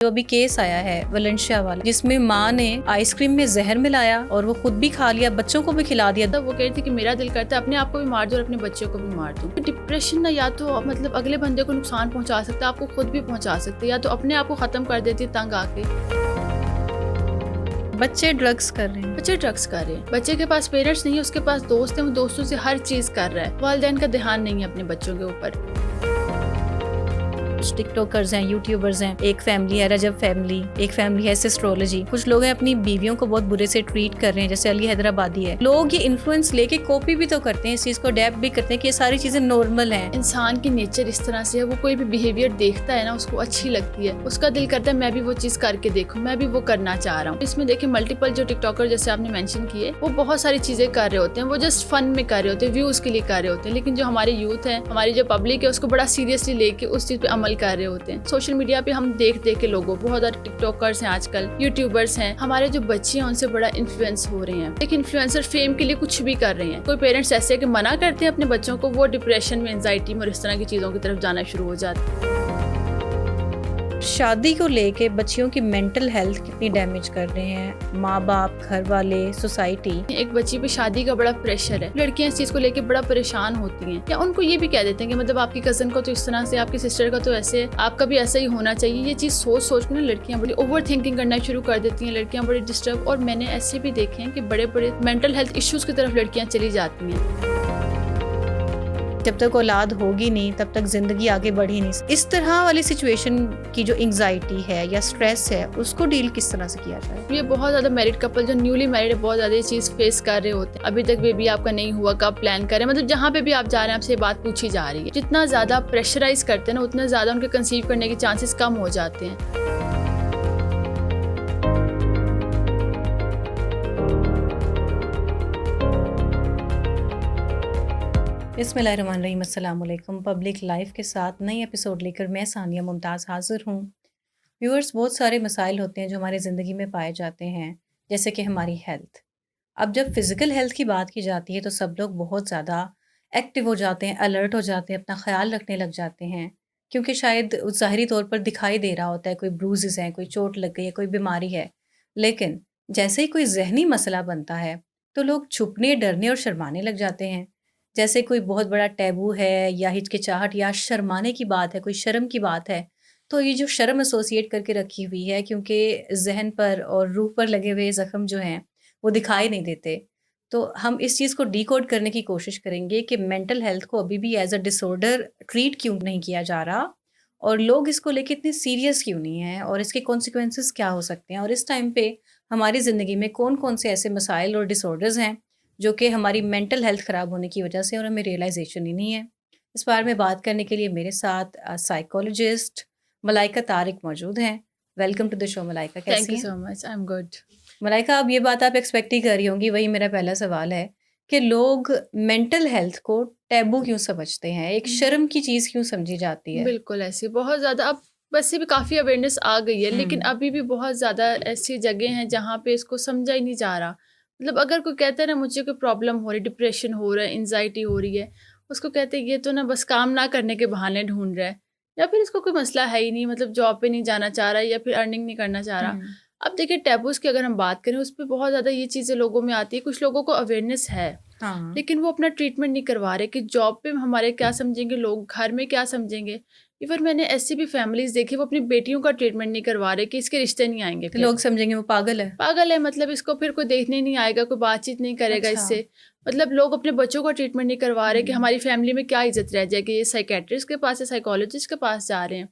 जो अभी केस आया है वलेंशिया वाला, जिसमें माँ ने आइसक्रीम में जहर मिलाया और वो खुद भी खा लिया, बच्चों को भी खिला दिया। तब वो कह रही थी कि मेरा दिल करता है अपने आप को भी मार दूं और अपने बच्चों को भी मार दूं। डिप्रेशन ना या तो मतलब अगले बंदे को नुकसान पहुंचा सकता है, आपको खुद भी पहुंचा सकती है, या तो अपने आप को खत्म कर देती है तंग आके। बच्चे ड्रग्स कर रहे हैं, बच्चे के पास पेरेंट्स नहीं है, उसके पास दोस्त है, वो दोस्तों से हर चीज कर रहा है, वालिदैन का ध्यान नहीं है अपने बच्चों के ऊपर। टिकटॉकर्स हैं, यूट्यूबर्स हैं, एक फैमिली है रजब फैमिली, एक फैमिली है एस्ट्रोलॉजी। कुछ लोग हैं अपनी बीवियों को बहुत बुरे से ट्रीट कर रहे हैं, जैसे अली हैदराबादी है। लोग ये इन्फ्लुएंस लेके कॉपी भी तो करते हैं, इस चीज को अडेप्ट भी करते हैं कि ये सारी चीजें नॉर्मल हैं। इंसान की नेचर इस तरह से है, वो कोई भी बिहेवियर देखता है ना उसको अच्छी लगती है, उसका दिल करता है मैं भी वो चीज करके देखूं, मैं भी वो करना चाह रहा हूँ। इसमें देखिए मल्टीपल जो टिकटॉकर जैसे आपने मेंशन किए, वो बहुत सारी चीजें कर रहे होते हैं, वो जस्ट फन में कर रहे होते हैं, व्यूज के लिए कर रहे होते हैं। लेकिन जो हमारे यूथ है, हमारी जो पब्लिक है, उसको बड़ा सीरियसली लेके उस चीज पे अमल कर रहे होते हैं। सोशल मीडिया पे हम देख के लोगों, बहुत सारे टिकटॉकर्स हैं आजकल, यूट्यूबर्स हैं, हमारे जो बच्चे हैं उनसे बड़ा इन्फ्लुएंस हो रहे हैं। एक इन्फ्लुएंसर फेम के लिए कुछ भी कर रहे हैं। कोई पेरेंट्स ऐसे कि मना करते हैं अपने बच्चों को, वो डिप्रेशन में, एंजाइटी में और इस तरह की चीजों की तरफ जाना शुरू हो जाते हैं। शादी को लेके बच्चियों की मेंटल हेल्थ कितनी डैमेज कर रहे हैं माँ बाप, घर वाले, सोसाइटी। एक बच्ची पे शादी का बड़ा प्रेशर है, लड़कियां इस चीज को लेके बड़ा परेशान होती हैं, या उनको ये भी कह देते हैं कि मतलब आपकी कजन को तो इस तरह से, आपकी सिस्टर का तो ऐसे, आपका भी ऐसा ही होना चाहिए। ये चीज सोच सोच के ना लड़कियां बड़ी ओवर थिंकिंग करना शुरू कर देती हैं, लड़कियां बड़ी डिस्टर्ब। और मैंने ऐसे भी देखे हैं कि बड़े बड़े मेंटल हेल्थ इश्यूज की तरफ लड़कियां चली जाती हैं। जब तक औलाद होगी नहीं तब तक जिंदगी आगे बढ़ ही नहीं। इस तरह वाली सिचुएशन की जो एंजाइटी है या स्ट्रेस है, उसको डील किस तरह से किया जाए? ये बहुत ज्यादा मैरिड कपल जो न्यूली मैरिड है, बहुत ज्यादा ये चीज फेस कर रहे होते हैं। अभी तक बेबी आपका नहीं हुआ, कब प्लान करें, मतलब जहाँ पे भी आप जा रहे हैं आपसे ये बात पूछी जा रही है। जितना ज्यादा प्रेशराइज करते हैं ना, उतना ज्यादा उनके कंसीव करने के चांसेस कम हो जाते हैं। बिस्मिल्लाहिर्रहमानिर्रहीम, अस्सलाम वालेकुम। पब्लिक लाइफ के साथ नई एपिसोड लेकर मैं सानिया मुमताज़ हाजिर हूँ। व्यूअर्स, बहुत सारे मसाइल होते हैं जो हमारी ज़िंदगी में पाए जाते हैं, जैसे कि हमारी हेल्थ। अब जब फिज़िकल हेल्थ की बात की जाती है तो सब लोग बहुत ज़्यादा एक्टिव हो जाते हैं, अलर्ट हो जाते हैं, अपना ख्याल रखने लग जाते हैं, क्योंकि शायद ज़ाहिरी तौर पर दिखाई दे रहा होता है, कोई ब्रूजेस हैं, कोई चोट लग गई है, कोई बीमारी है। लेकिन जैसे ही कोई जहनी मसला बनता है तो लोग छुपने, डरने और शर्माने लग जाते हैं। जैसे कोई बहुत बड़ा टैबू है या हिचकिचाहट या शर्माने की बात है, कोई शर्म की बात है, तो ये जो शर्म एसोसिएट करके रखी हुई है, क्योंकि ज़हन पर और रूह पर लगे हुए ज़ख्म जो हैं वो दिखाई नहीं देते। तो हम इस चीज़ को डिकोड करने की कोशिश करेंगे कि मेंटल हेल्थ को अभी भी एज अ डिसऑर्डर ट्रीट क्यों नहीं किया जा रहा और लोग इसको लेके इतने सीरियस क्यों नहीं हैं और इसके कॉन्सिक्वेंसेस क्या हो सकते हैं, और इस टाइम पे हमारी ज़िंदगी में कौन कौन से ऐसे मसाइल और डिसऑर्डर्स हैं जो कि हमारी मेंटल हेल्थ ख़राब होने की वजह से और हमें रियलाइजेशन ही नहीं है। इस बारे में बात करने के लिए मेरे साथ साइकोलॉजिस्ट मलाइका तारिक मौजूद हैं। Welcome to the show Malaika, कैसी थैंक यू हैं? So much, I am good. Malaika, अब ये बात आप एक्सपेक्ट ही कर रही होंगी, वही मेरा पहला सवाल है कि लोग मेंटल हेल्थ को टैबू क्यों समझते हैं, एक शर्म की चीज़ क्यों समझी जाती है? बिल्कुल ऐसी बहुत ज्यादा, अब वैसे भी काफी अवेयरनेस आ गई है, लेकिन अभी भी बहुत ज्यादा ऐसी जगह हैं जहाँ पे इसको समझा ही नहीं जा रहा। मतलब अगर कोई कहता है ना मुझे कोई प्रॉब्लम हो रही, डिप्रेशन हो रहा है, एंजाइटी हो रही है, उसको कहते हैं ये तो ना बस काम ना करने के बहाने ढूंढ रहा है, या फिर इसको कोई मसला है ही नहीं, मतलब जॉब पे नहीं जाना चाह रहा है या फिर अर्निंग नहीं करना चाह रहा। अब देखिए टैबूज की अगर हम बात करें, उस पर बहुत ज़्यादा ये चीज़ें लोगों में आती है, कुछ लोगों को अवेयरनेस है, हाँ। लेकिन वो अपना ट्रीटमेंट नहीं करवा रहे कि जॉब पे हमारे क्या समझेंगे लोग, घर में क्या समझेंगे। इवन मैंने ऐसी भी फैमिलीज देखी, वो अपनी बेटियों का ट्रीटमेंट नहीं करवा रहे कि इसके रिश्ते नहीं आएंगे, तो फिर लोग समझेंगे वो पागल है। पागल है, मतलब इसको फिर कोई देखने नहीं आएगा, कोई बातचीत नहीं करेगा अच्छा। इससे। मतलब लोग अपने बच्चों का ट्रीटमेंट नहीं करवा रहे कि हमारी फैमिली में क्या इज्जत रह जाएगी, ये साइकेट्रिस्ट के पास या साइकोलॉजिस्ट के पास जा रहे हैं।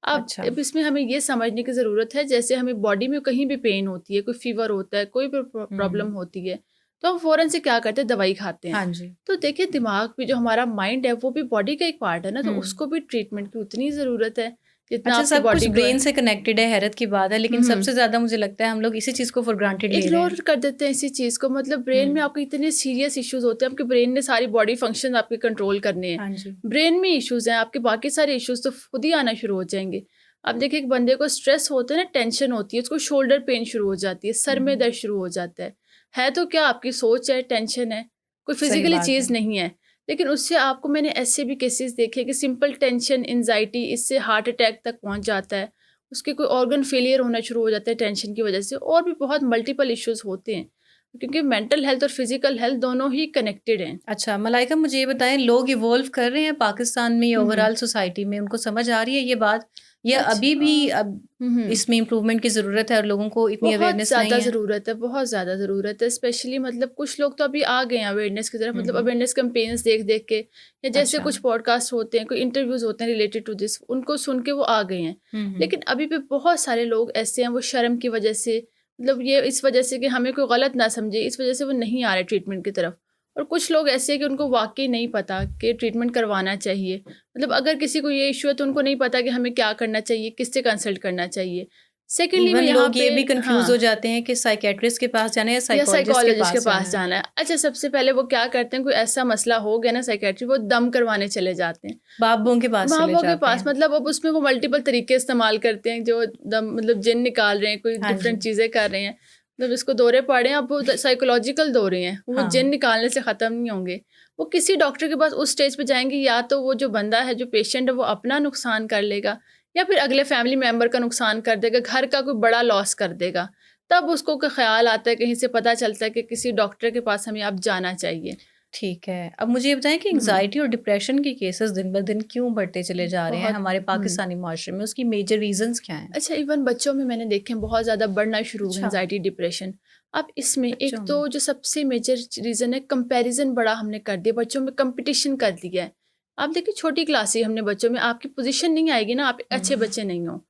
अच्छा। अब इसमें हमें ये समझने की ज़रूरत है, जैसे हमें बॉडी में कहीं भी पेन होती है, कोई फीवर होता है, कोई भी प्रॉब्लम होती है, तो हम फ़ौरन से क्या करते हैं, दवाई खाते हैं। हाँ जी। तो देखिए दिमाग भी, जो हमारा माइंड है, वो भी बॉडी का एक पार्ट है ना, तो उसको भी ट्रीटमेंट की उतनी ज़रूरत है जितना अच्छा, आपकी सब कुछ बॉडी को ब्रेन है। से कनेक्टेड है, हैरत की बात है, लेकिन सबसे ज़्यादा मुझे लगता है हम लोग इसी चीज़ को फॉर ग्रांटेड ले रहे इग्नोर हैं। कर देते हैं इसी चीज़ को। मतलब ब्रेन में आपके इतने सीरियस इश्यूज होते हैं, आपके ब्रेन ने सारी बॉडी फंक्शन आपके कंट्रोल करने हैं। हाँ जी। ब्रेन में इश्यूज हैं, आपके बाकी सारे इश्यूज तो खुद ही आना शुरू हो जाएंगे। अब देखिए एक बंदे को स्ट्रेस होता है ना, टेंशन होती है, उसको शोल्डर पेन शुरू हो जाती है, सर में दर्द शुरू हो जाता है तो क्या आपकी सोच है, टेंशन है, कोई सही फिजिकली बात चीज़ है। नहीं है। लेकिन उससे आपको, मैंने ऐसे भी केसेस देखे कि सिंपल टेंशन, एंजाइटी, इससे हार्ट अटैक तक पहुंच जाता है, उसके कोई ऑर्गन फेलियर होना शुरू हो जाता है टेंशन की वजह से, और भी बहुत मल्टीपल इश्यूज होते हैं, क्योंकि मेंटल हेल्थ और फिजिकल हेल्थ दोनों ही कनेक्टेड हैं। अच्छा मलाइका, मुझे ये बताएं, लोग इवॉल्व कर रहे हैं पाकिस्तान में या हम्म। ओवरऑल सोसाइटी में? उनको समझ आ रही है ये बात, या अभी भी अच्छा। अब हम्म। इसमें इम्प्रूवमेंट की ज़रूरत है और लोगों को इतनी बहुत अवेयरनेस ज़्यादा नहीं है? ज़रूरत है, बहुत ज़्यादा ज़रूरत है। स्पेशली मतलब कुछ लोग तो अभी आ गए हैं अवेयरनेस की तरफ, मतलब हम्म। अवेयरनेस कैंपेन्स देख देख के, या जैसे अच्छा। कुछ पॉडकास्ट होते हैं, कोई इंटरव्यूज़ होते हैं रिलेटेड टू दिस, उनको सुन के वो आ गए हैं। लेकिन अभी भी बहुत सारे लोग ऐसे हैं, वो शर्म की वजह से, मतलब ये इस वजह से कि हमें कोई गलत ना समझे, इस वजह से वो नहीं आ रहे ट्रीटमेंट की तरफ। और कुछ लोग ऐसे हैं कि उनको वाकई नहीं पता कि ट्रीटमेंट करवाना चाहिए। मतलब अगर किसी को ये इशू है तो उनको नहीं पता कि हमें क्या करना चाहिए, किससे कंसल्ट करना चाहिए। सेकेंडली मैं इवन यहाँ लोग पे, ये भी कंफ्यूज हाँ, हो जाते हैं कि साइकेट्रिस्ट के पास जाना है या या साइकोलॉजिस्ट के साइकोलॉजिस्ट के पास पास जाना है। जाना है। अच्छा, सबसे पहले वो क्या करते हैं, कोई ऐसा मसला हो गया ना साइकेट्री, वो दम करवाने चले जाते हैं बाबों के पास चले महाबो के जाते पास। हैं। मतलब अब उसमें वो मल्टीपल तरीके इस्तेमाल करते हैं, जो दम मतलब जिन निकाल रहे हैं, कोई हाँ जी। डिफरेंट चीज़ें कर रहे हैं, मतलब इसको दौरे पड़े हैं, अब वो साइकोलॉजिकल दौरे हैं, वो हाँ। जिन निकालने से ख़त्म नहीं होंगे। वो किसी डॉक्टर के पास उस स्टेज पे जाएंगे, या तो वो जो बंदा है, जो पेशेंट है, वो अपना नुकसान कर लेगा, या फिर अगले फैमिली मेम्बर का नुकसान कर देगा, घर का कोई बड़ा लॉस कर देगा। तब उसको का ख्याल आता है, कहीं से पता चलता है कि किसी डॉक्टर के पास हमें अब जाना चाहिए। ठीक है, अब मुझे ये बताएं कि एंजाइटी और डिप्रेशन के केसेस दिन ब दिन क्यों बढ़ते चले जा रहे हैं बहुत। हमारे पाकिस्तानी माशरे में? उसकी मेजर रीजंस क्या हैं? अच्छा, इवन बच्चों में मैंने देखे हैं बहुत ज़्यादा बढ़ना शुरू हुआ अच्छा। Anxiety depression. अब इसमें एक बच्चों तो में? जो सबसे मेजर रीज़न है, कंपैरिजन बड़ा हमने कर दिया, बच्चों में कंपटीशन कर दिया है। आप देखिए छोटी क्लास से हमने बच्चों में, आपकी पोजीशन नहीं आएगी ना, आप अच्छे बच्चे नहीं हो,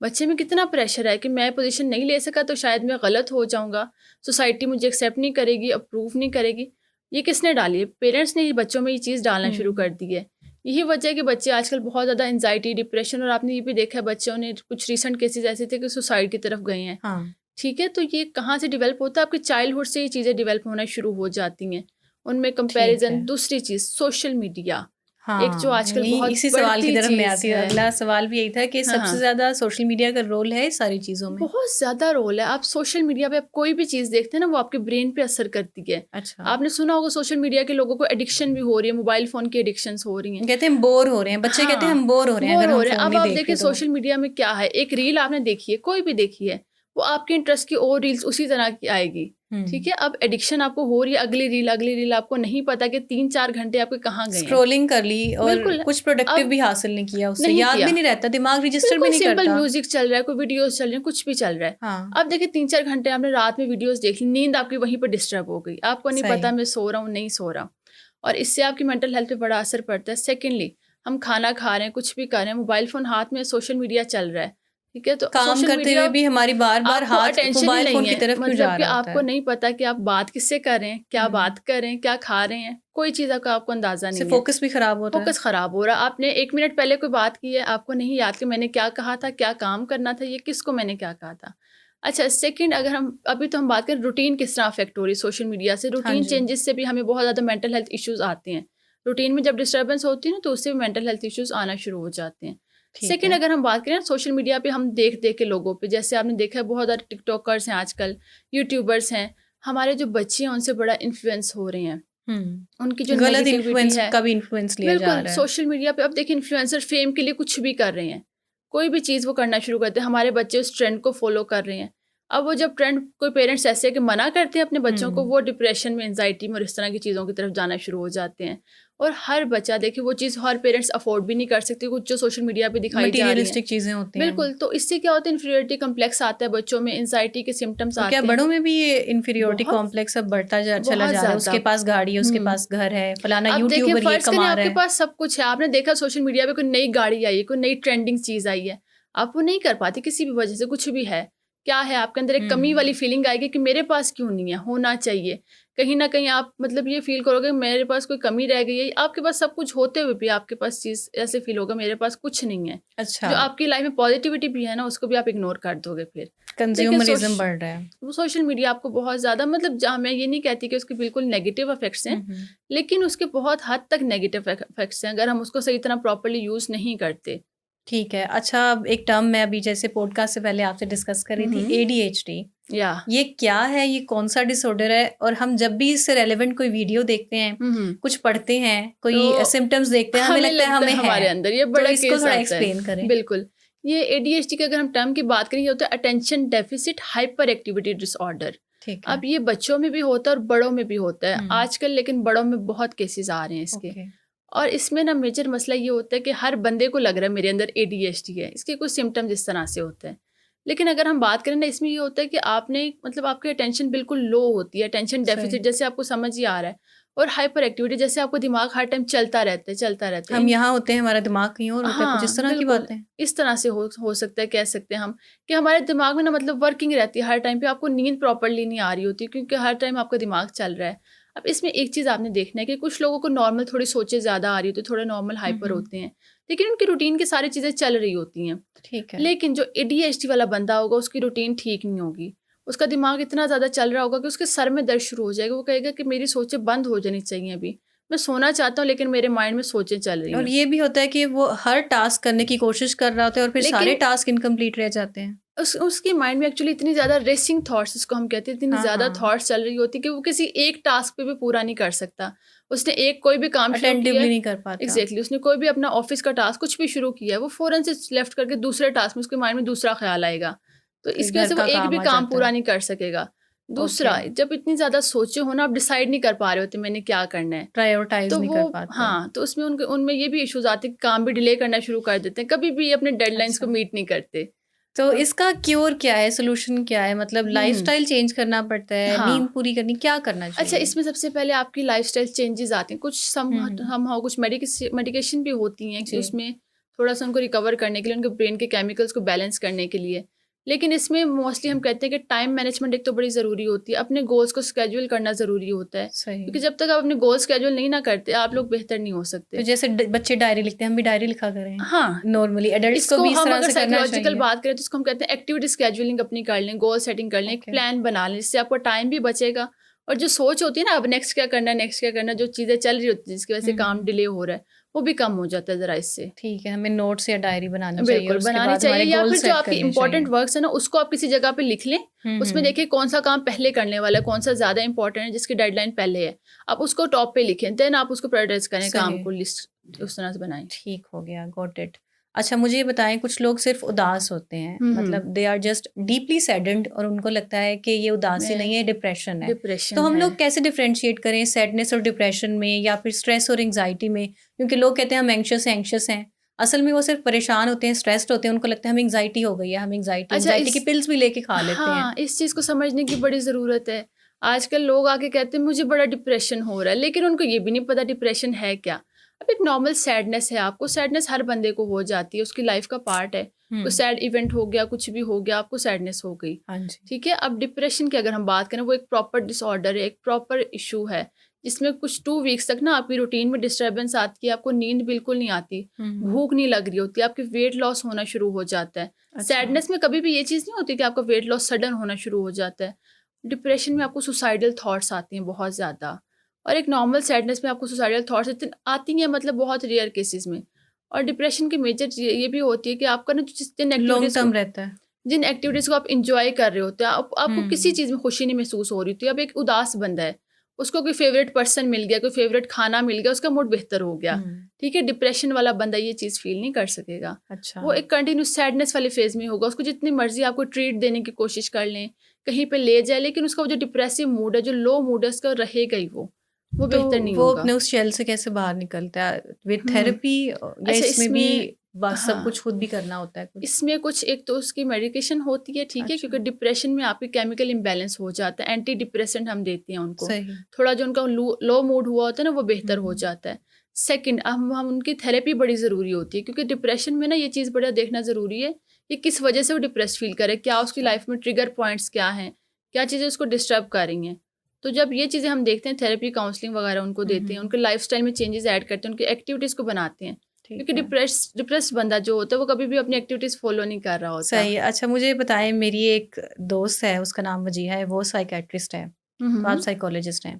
बच्चे में कितना प्रेशर है कि मैं पोजीशन नहीं ले सका तो शायद मैं गलत हो जाऊंगा, सोसाइटी मुझे एक्सेप्ट नहीं करेगी, अप्रूव नहीं करेगी। ये किसने डाली है? पेरेंट्स ने ही बच्चों में ये चीज़ डालना शुरू कर दी है। यही वजह है कि बच्चे आजकल बहुत ज़्यादा एंजाइटी डिप्रेशन, और आपने ये भी देखा है बच्चों ने कुछ रिसेंट केसेस ऐसे थे कि सुसाइड की तरफ गए हैं। हाँ। ठीक है, तो ये कहाँ से डेवलप होता है? आपके चाइल्डहुड से ये चीज़ें डेवलप होना शुरू हो जाती हैं। उनमें ठीक है। कंपैरिजन, दूसरी चीज़ सोशल मीडिया, एक जो हाँ, आजकल नहीं, बहुत इसी सवाल की बढ़ती तरफ मैं चीज़ आती हूँ। है। अगला सवाल भी यही था कि हाँ, सबसे हाँ। ज़्यादा सोशल मीडिया का रोल है इस सारी चीज़ों में? बहुत ज़्यादा रोल है। आप सोशल मीडिया पे आप कोई भी चीज़ देखते हैं ना, वो आपके ब्रेन पे असर करती है। अच्छा। आपने सुना होगा सोशल मीडिया के लोगों को एडिक्शन भी हो रही है, मोबाइल फ़ोन की एडिक्शंस हो रही हैं। कहते हैं हम बोर हो रहे हैं, बच्चे कहते हैं हाँ, हम बोर हो रहे हैं बोर अगर हो हम रहे हैं। फ़ोन अब नहीं आप देख देखिए रहे तो। सोशल मीडिया में क्या है, एक रील आपने देखी है, कोई भी देखी है, वो आपके इंटरेस्ट की और रील्स उसी तरह की आएगी। ठीक है, अब एडिक्शन आपको हो रही है, अगली रील आपको नहीं पता कि 3-4 घंटे आपके कहाँ गए हैं। स्क्रॉलिंग कर ली और बिल्कुल। कुछ प्रोडक्टिव अब भी हासिल नहीं किया उससे, नहीं याद किया। भी नहीं रहता, दिमाग रजिस्टर भी बिल्कुल नहीं सिंपल करता। म्यूजिक चल रहा है, कोई वीडियोस चल रहे हैं, कुछ भी चल रहा है। हाँ। अब देखिए 3-4 घंटे आपने रात में वीडियोस देख ली, नींद आपकी वहीं पर डिस्टर्ब हो गई, आपको नहीं सही। पता मैं सो रहा हूँ नहीं सो रहा हूँ, और इससे आपकी मेंटल हेल्थ पे बड़ा असर पड़ता है। सेकेंडली, हम खाना खा रहे हैं, कुछ भी कर रहे हैं, मोबाइल फोन हाथ में, सोशल मीडिया चल रहा है। ठीक है, तो काम सोशल करते मीडिया हुए भी हमारी बार बार आपको हाथ अटेंशन ही मोबाइल फोन नहीं की है, तरफ क्यों मतलब जा कि रहा होता आपको है? नहीं पता कि आप बात किससे कर रहे हैं, क्या बात कर रहे हैं, क्या खा रहे हैं, कोई चीज़ का आपको अंदाजा इससे नहीं है। फोकस भी खराब होता है। फोकस खराब हो रहा है। आपने 1 मिनट पहले कोई बात की है, आपको नहीं याद कि मैंने क्या कहा था, क्या काम करना था, ये किसको मैंने क्या कहा था। अच्छा, सेकंड, अगर हम अभी तो हम बात करें रूटीन किस तरह अफेक्ट हो रही है सोशल मीडिया से, हाँ रूटीन जी। चेंजेस से भी हमें बहुत ज़्यादा मेंटल हेल्थ इश्यूज आते हैं। रूटीन में जब डिस्टर्बेंस होती है ना, तो उससे भी मेंटल हेल्थ इश्यूज आना शुरू हो जाते हैं। ठीक सेकंड, है। अगर हम बात करें सोशल मीडिया पे, हम देख देख के लोगों पे, जैसे आपने देखा है बहुत ज़्यादा टिकटॉकर्स हैं आजकल, यूट्यूबर्स हैं, हमारे जो बच्चे हैं उनसे बड़ा इन्फ्लुएंस हो रहे हैं। उनकी जो गलत नेगेटिविटी इन्फ्लुएंस है, का भी इन्फ्लुएंस लिया जा बिल्कुल रहा है। सोशल मीडिया पे अब देखिए इन्फ्लुएंसर फेम के लिए कुछ भी कर रहे हैं, कोई भी चीज़ वो करना शुरू करते हैं, हमारे बच्चे उस ट्रेंड को फॉलो कर रहे हैं। अब वो जब ट्रेंड, कोई पेरेंट्स ऐसे है कि मना करते हैं अपने बच्चों को, वो डिप्रेशन में, एंजाइटी में और इस तरह की चीज़ों की तरफ जाना शुरू हो जाते हैं। और हर बच्चा देखिए वो चीज़ हर पेरेंट्स अफोर्ड भी नहीं कर सकते, कुछ जो सोशल मीडिया पे दिखाई जा रही है। मटीरियलिस्टिक चीजें होती हैं। बिल्कुल, तो इससे क्या होता है, इन्फीरियरिटी कम्प्लेक्स आता है बच्चों में, एंजाइटी के सिम्टम्स और आते क्या हैं। बड़ों में भी ये इन्फीरियोरिटी बहुत कॉम्प्लेक्स अब बढ़ता चला बहुत जा रहा है? ज़्यादा। उसके पास गाड़ी है, उसके पास घर है, फलाना अब देखिए यूट्यूबर ये फर्ज करें कमा रहा आपके है। पास सब कुछ है, आपने देखा सोशल मीडिया पे कोई नई गाड़ी आई है, कोई नई ट्रेंडिंग चीज आई है, आप वो नहीं कर पाते किसी भी वजह से, कुछ भी है, क्या है आपके अंदर एक कमी वाली फीलिंग आएगी कि मेरे पास क्यों नहीं है, होना चाहिए। कहीं ना कहीं आप मतलब ये फील करोगे मेरे पास कोई कमी रह गई है, आपके पास सब कुछ होते हुए भी आपके पास चीज ऐसे फील होगा मेरे पास कुछ नहीं है। अच्छा। जो आपकी लाइफ में पॉजिटिविटी भी है ना, उसको भी आप इग्नोर कर दोगे फिर। कंज्यूमरिज्म बढ़ रहा है। वो सोशल मीडिया आपको बहुत ज़्यादा, मतलब जहाँ मैं ये नहीं कहती कि उसके बिल्कुल नेगेटिव इफेक्ट्स हैं, लेकिन उसके बहुत हद तक नेगेटिव इफेक्ट्स हैं अगर हम उसको सही तरह प्रॉपर्ली यूज़ नहीं करते। ठीक है। अच्छा, अब एक टर्म मैं अभी जैसे पॉडकास्ट से पहले आपसे डिस्कस कर रही थी, ADHD, या ये क्या है, ये कौन सा डिसऑर्डर है? और हम जब भी इससे रेलेवेंट कोई वीडियो देखते हैं, कुछ पढ़ते हैं, कोई तो सिम्टम्स देखते हैं, हमें लगता है हमें हमारे है। अंदर ये तो बड़ा इसको केस थोड़ा आता एक्सप्लेन है। करें। बिल्कुल, ये ADHD की अगर हम टर्म की बात करें, ये होता है attention deficit hyper activity disorder. ठीक है। अब ये बच्चों में भी होता है और बड़ों में भी होता है हम्म। आजकल, लेकिन बड़ों में बहुत केसेस आ रहे हैं इसके। ओके। और इसमें ना मेजर मसला ये होता है कि हर बंदे को लग रहा है मेरे अंदर ADHD है, इसके कुछ सिम्टम्स इस तरह से होते हैं। लेकिन अगर हम बात करें ना, इसमें ये होता है कि आपने मतलब आपकी अटेंशन बिल्कुल लो होती है, अटेंशन डेफिसिट सही। जैसे आपको समझ ही आ रहा है, और हाइपर एक्टिविटी जैसे आपको दिमाग हर टाइम चलता रहता है, चलता रहता है। हम यहाँ होते हैं, हमारा दिमाग कहीं और होता है, कुछ इस हाँ तरह की बिल्कुल, बातें। इस तरह से हो सकता है, कह सकते हैं हम कि हमारे दिमाग में ना मतलब वर्किंग रहती है हर टाइम पे, आपको नींद प्रॉपरली नहीं आ रही होती क्योंकि हर टाइम आपका दिमाग चल रहा है। अब इसमें एक चीज़ आपने देखना है कि कुछ लोगों को नॉर्मल थोड़ी सोचें ज़्यादा आ रही होती है, थोड़ा नॉर्मल हाइपर हम्म। होते हैं, लेकिन उनकी रूटीन की सारी चीज़ें चल रही होती हैं। ठीक है। लेकिन जो ADHD वाला बंदा होगा उसकी रूटीन ठीक नहीं होगी, उसका दिमाग इतना ज़्यादा चल रहा होगा कि उसके सर में दर्द शुरू हो जाएगा, वो कहेगा कि मेरी सोचें बंद हो जानी चाहिए, अभी मैं सोना चाहता हूँ लेकिन मेरे माइंड में सोचें चल रही और हैं। ये भी होता है कि वो हर टास्क करने की कोशिश कर रहा होता है और फिर सारे लेकिन टास्क इनकम्प्लीट रह जाते हैं। उसकी माइंड में एक्चुअली इतनी ज़्यादा रेसिंग थॉट्स, इसको हम कहते हैं, इतनी हाँ ज़्यादा हाँ। थॉट्स चल रही होती कि वो किसी एक टास्क पे भी पूरा नहीं कर सकता। उसने एक कोई भी काम शुरू किया अटेंटिवली है, नहीं कर पाता। एग्जैक्टली उसने कोई भी अपना ऑफिस का टास्क कुछ भी शुरू किया है, वो फ़ौरन से लेफ्ट करके दूसरे टास्क में उसके माइंड में दूसरा ख्याल आएगा, तो फिर इसकी वजह घर से वो का एक भी काम आ काम जाता पूरा है। नहीं कर सकेगा। ओके। दूसरा, जब इतनी ज़्यादा सोचे हो ना, आप डिसाइड नहीं कर पा रहे होते मैंने क्या करना है, प्रायोरिटाइज तो नहीं वो, कर पाते। हाँ, तो उसमें उनके उनमें ये भी इश्यूज आते हैं कि काम भी डिले करना शुरू कर देते हैं, कभी भी अपने डेडलाइंस को अच्छा, मीट नहीं करते। तो और इसका क्योर क्या है, सोल्यूशन क्या है? मतलब हम्म, लाइफस्टाइल चेंज करना पड़ता है, नींद हाँ। पूरी करनी, क्या करना अच्छा, चाहिए? इसमें सबसे पहले आपकी लाइफ़स्टाइल चेंजेज़ आते हैं। कुछ हम्म। हम हाँ, कुछ मेडिकेशन भी होती हैं कि जी। उसमें थोड़ा-सा उनको रिकवर करने के लिए, उनके ब्रेन के केमिकल्स को बैलेंस करने के लिए। लेकिन इसमें मोस्टली हम कहते हैं कि टाइम मैनेजमेंट एक तो बड़ी ज़रूरी होती है। अपने गोल्स को शेड्यूल करना ज़रूरी होता है। सही। क्योंकि जब तक आप अपने गोल शेड्यूल नहीं ना करते, आप लोग बेहतर नहीं हो तो सकते। जैसे बच्चे डायरी लिखते हैं, हम भी डायरी लिखा करें। हाँ, नॉर्मली एडल्ट्स को इसको भी इस हम तरह अगर से करना साइकोलॉजिकल चाहिए। बात करें तो इसको हम कहते हैं एक्टिविटी शेड्यूलिंग अपनी कर लें, गोल सेटिंग कर लें, एक ओके। प्लान बना लें, जिससे आपको टाइम भी बचेगा, और जो सोच होती है ना अब नेक्स्ट क्या करना है, नेक्स्ट क्या करना है, जो चीज़ें चल रही होती है जिसकी वजह से काम हम्म। डिले हो रहा है, वो भी कम हो जाता है ज़रा इससे। ठीक है, हमें नोट्स या डायरी बनानी चाहिए और बिल्कुल उसके बनानी बाद चाहिए, हमारे या गोल फिर जो सेट आपकी करने चाहिए। इंपॉर्टेंट वर्क्स है ना उसको आप किसी जगह पे लिख लें। उसमें हम्म। देखिए कौन सा काम पहले करने वाला है, कौन सा ज़्यादा इंपॉर्टेंट है, जिसकी डेडलाइन पहले है, आप उसको टॉप पे लिखें, देन आप उसको प्रायोरिटाइज करें, काम सही। को लिस्ट उस तरह से बनाएं। ठीक हो गया, गॉट इट। अच्छा, मुझे ये बताएं, कुछ लोग सिर्फ उदास होते हैं, हम्म। मतलब they are just deeply saddened और उनको लगता है कि ये उदासी नहीं मैं है, डिप्रेशन है। तो डिप्रेशन हम है। लोग कैसे डिफरेंशिएट करें सैडनेस और डिप्रेशन में, या फिर स्ट्रेस और एंग्जाइटी में? क्योंकि लोग कहते हैं हम एंग्शियस हैं, असल में वो सिर्फ परेशान होते हैं, स्ट्रेस्ड होते हैं, उनको लगता है हमें एंग्जाइटी हो गई है, हम एंग्जाइटी अच्छा, एंग्जाइटी की इस पिल्स भी लेके खा लेते हैं। हाँ, इस चीज़ को समझने की बड़ी ज़रूरत है। आजकल लोग आके कहते हैं मुझे बड़ा डिप्रेशन हो रहा है, लेकिन उनको ये भी नहीं पता डिप्रेशन है क्या। अब एक नॉर्मल सैडनेस है, आपको सैडनेस हर बंदे को हो जाती है, उसकी लाइफ का पार्ट है। कोई हम्म। सैड इवेंट हो गया, कुछ भी हो गया, आपको सैडनेस हो गई। हाँ जी। ठीक है, अब डिप्रेशन की अगर हम बात करें, वो एक प्रॉपर डिसऑर्डर है, एक प्रॉपर इशू है, जिसमें कुछ 2 वीक्स तक ना आपकी रूटीन में डिस्टर्बेंस आती है, आपको नींद बिल्कुल नहीं आती, हम्म। भूख नहीं लग रही होती, आपके वेट लॉस होना शुरू हो जाता है। अच्छा। सैडनेस में कभी भी ये चीज़ नहीं होती कि आपका वेट लॉस सडन होना शुरू हो जाता है। डिप्रेशन में आपको सुसाइडल थॉट्स आती हैं बहुत ज़्यादा, और एक नॉर्मल सैडनेस में आपको सुसाइडल थॉट्स इतनी आती हैं, मतलब बहुत रेयर केसेस में। और डिप्रेशन की मेजर ये भी होती है कि आपका ना लॉन्ग टर्म रहता है। जिन एक्टिविटीज़ को आप एंजॉय कर रहे होते हैं, आपको किसी हम्म। चीज़ में खुशी नहीं महसूस हो रही होती है। अब एक उदास बंदा है, उसको कोई फेवरेट पर्सन मिल गया, कोई फेवरेट खाना मिल गया, उसका मूड बेहतर हो गया। हम्म। ठीक है, डिप्रेशन वाला बंदा ये चीज़ फील नहीं कर सकेगा। अच्छा। वो एक कंटिन्यूस सैडनेस वाले फेज में होगा, उसको जितनी मर्जी आपको ट्रीट देने की कोशिश कर लें, कहीं पे ले जाए, लेकिन उसका वो जो डिप्रेसिव मूड है, जो लो मूड है, उसका रहेगा ही वो तो बेहतर नहीं वो होगा। अपने उस शेल से कैसे बाहर निकलता है? With hmm. थेरेपी, या अच्छा, इसमें भी इसमें बस सब हाँ, कुछ खुद भी करना होता है कुछ? इसमें कुछ एक तो उसकी मेडिकेशन होती है, ठीक है, अच्छा। क्योंकि डिप्रेशन में आपकी केमिकल इम्बैलेंस हो जाता है, एंटी डिप्रेसेंट हम देते हैं उनको, सही। थोड़ा जो उनका लो मूड हुआ होता है ना, वो बेहतर हो हम्म। जाता है। सेकंड, हम उनकी थेरेपी बड़ी ज़रूरी होती है, क्योंकि डिप्रेशन में ना ये चीज़ बड़ा देखना ज़रूरी है कि किस वजह से वो डिप्रेस फील करे, क्या उसकी अच्छा। लाइफ में ट्रिगर पॉइंट्स क्या हैं, क्या चीज़ें उसको डिस्टर्ब कर रही हैं। तो जब ये चीज़ें हम देखते हैं, थेरेपी काउंसलिंग वगैरह उनको देते हैं, हम्म। उनके लाइफ में चेंजेस ऐड करते हैं, उनकी एक्टिविटीज़ को बनाते हैं, ठीक क्योंकि है। डिप्रेस बंदा जो होता है वो कभी भी अपनी एक्टिविटीज़ फॉलो नहीं कर रहा होता। सही है। अच्छा, मुझे बताएं, मेरी एक दोस्त है, उसका नाम वजीहा है, वो साइकेट्रिस्ट है, तो आप हम्म। साइकोलॉजिस्ट हैं।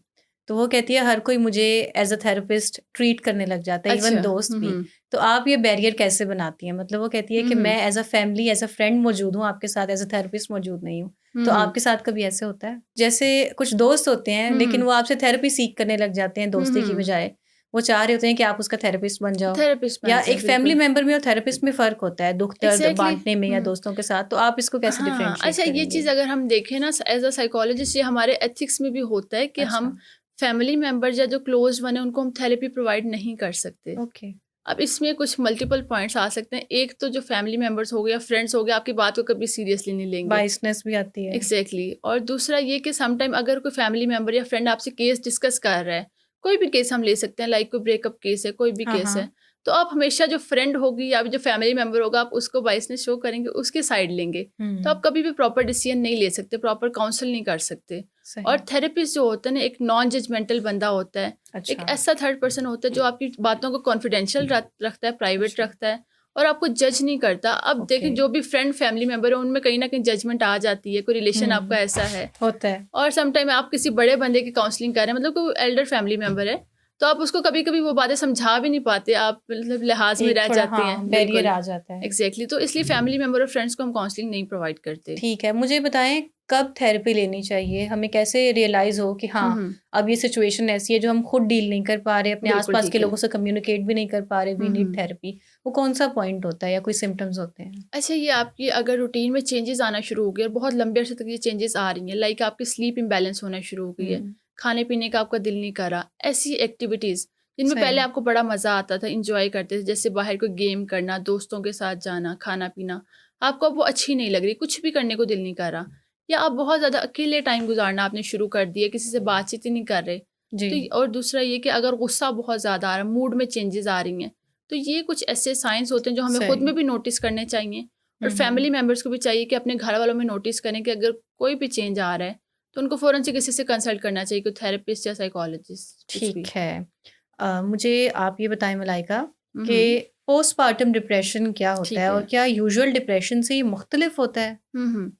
तो वो कहती है हर कोई मुझे एज अ थेरेपिस्ट ट्रीट करने लग जाता है, इवन अच्छा। दोस्त भी। हम्म। तो आप ये बैरियर कैसे बनाती हैं? मतलब वो कहती है कि हम्म। मैं as a family, as a friend मौजूद हूँ आपके साथ, एज अ थेरेपिस्ट मौजूद नहीं हूँ। तो हम्म। आपके साथ कभी ऐसे होता है? जैसे कुछ दोस्त होते हैं, लेकिन हम्म। वो आपसे थेरेपी सीख करने लग जाते हैं दोस्ती की हम्म। बजाय। वो चाह रहे होते हैं कि आप उसका थेरेपिस्ट बन जाओ, थेरेपिस्ट या बन जाए, एक फैमिली बिल्कुल। मेंबर में और थेरेपिस्ट में फ़र्क होता है दुःख दर्द एग्ज़ैक्टली। बाँटने में या दोस्तों के साथ, तो आप इसको कैसे हाँ, डिफरेंशिएट अच्छा ये करेंगे? चीज़ अगर हम देखें ना एज़ अ साइकोलॉजिस्ट, ये हमारे एथिक्स में भी होता है कि अच्छा, हम फैमिली मेंबर्स या जो क्लोज़ वन है उनको हम थेरेपी प्रोवाइड नहीं कर सकते। ओके, अब इसमें कुछ मल्टीपल पॉइंट्स आ सकते हैं। एक तो जो फैमिली मेंबर्स हो गए या फ्रेंड्स हो गए, आपकी बात को कभी सीरियसली नहीं लेंगे। बायसनेस भी आती है। एग्जैक्टली और दूसरा ये कि सम टाइम अगर कोई फैमिली मेंबर या फ्रेंड आपसे केस डिस्कस कर रहा है, कोई भी केस हम ले सकते हैं, लाइक कोई ब्रेकअप केस है, कोई भी हाँ, केस है, हाँ, तो आप हमेशा जो फ्रेंड होगी या जो फैमिली मेंबर होगा आप उसको बाइसनेस शो करेंगे, उसके साइड लेंगे। तो हुँ, आप कभी भी प्रॉपर डिसीजन नहीं ले सकते, प्रॉपर काउंसल नहीं कर सकते। और सही, थेरेपिस्ट जो होता है ना, एक नॉन जजमेंटल बंदा होता है, एक अच्छा, ऐसा थर्ड पर्सन होता है जो आपकी बातों को कॉन्फिडेंशियल रखता है, प्राइवेट अच्छा, रखता है और आपको जज नहीं करता। अब ओके, देखें जो भी फ्रेंड फैमिली मेंबर है उनमें कहीं ना कहीं जजमेंट आ जाती है, कोई रिलेशन आपका हुँ, ऐसा है होता है, और सम टाइम आप किसी बड़े बंदे की काउंसलिंग कर रहे हैं, मतलब कोई एल्डर फैमिली मेंबर है, तो आप उसको कभी कभी वो बातें समझा भी नहीं पाते, आप मतलब लिहाज में एक रह थोड़ा जाते हाँ, हैं। बैरियर बिल्कुल, आ जाता है। एग्जैक्टली तो इसलिए फैमिली मेंबर और फ्रेंड्स को हम काउंसलिंग नहीं प्रोवाइड करते। ठीक है, मुझे बताएँ कब थेरेपी लेनी चाहिए? हमें कैसे रियलाइज़ हो कि हाँ, हम्म। अब ये सिचुएशन ऐसी है जो हम खुद डील नहीं कर पा रहे, अपने बिल्कुल आस-पास के ठीक है। लोगों से कम्युनिकेट भी नहीं कर पा रहे, वी नीड हम्म। थेरेपी। वो कौन-सा पॉइंट होता है या कोई सिम्पटम्स होते हैं? अच्छा, ये आपकी अगर रूटीन में चेंजेस आना शुरू हो गए और बहुत लंबे अरसे तक ये चेंजेस आ रही हैं, लाइक आपकी स्लीप इम्बैलेंस होना शुरू हो गई है, हुँ, खाने पीने का आपका दिल नहीं कर रहा, ऐसी एक्टिविटीज़ जिनमें पहले सही, आपको बड़ा मज़ा आता था, इंजॉय करते थे, जैसे बाहर कोई गेम करना, दोस्तों के साथ जाना, खाना पीना, आपको अब वो अच्छी नहीं लग रही, कुछ भी करने को दिल नहीं कर रहा, या आप बहुत ज़्यादा अकेले टाइम गुजारना आपने शुरू कर दिया, किसी से बातचीत ही नहीं कर रहे। जी। तो और दूसरा ये कि अगर गुस्सा बहुत ज़्यादा आ रहा है, मूड में चेंजेस आ रही हैं, तो ये कुछ ऐसे साइंस होते हैं जो हमें खुद सही। में भी नोटिस करने चाहिए और हुँ, हुँ। फैमिली मेंबर्स को भी चाहिए कि अपने घर वालों में नोटिस करें कि अगर कोई भी चेंज आ रहा है तो उनको फ़ौरन से किसी से कंसल्ट करना चाहिए, कोई थेरेपिस्ट या साइकोलॉजिस्ट कुछ ठीक भी। है। मुझे आप ये बताएँ मलाइका कि हम्म। पोस्टपार्टम डिप्रेशन क्या होता है ठीक और है। क्या यूजुअल डिप्रेशन से ये मुख्तलिफ होता है? हम्म।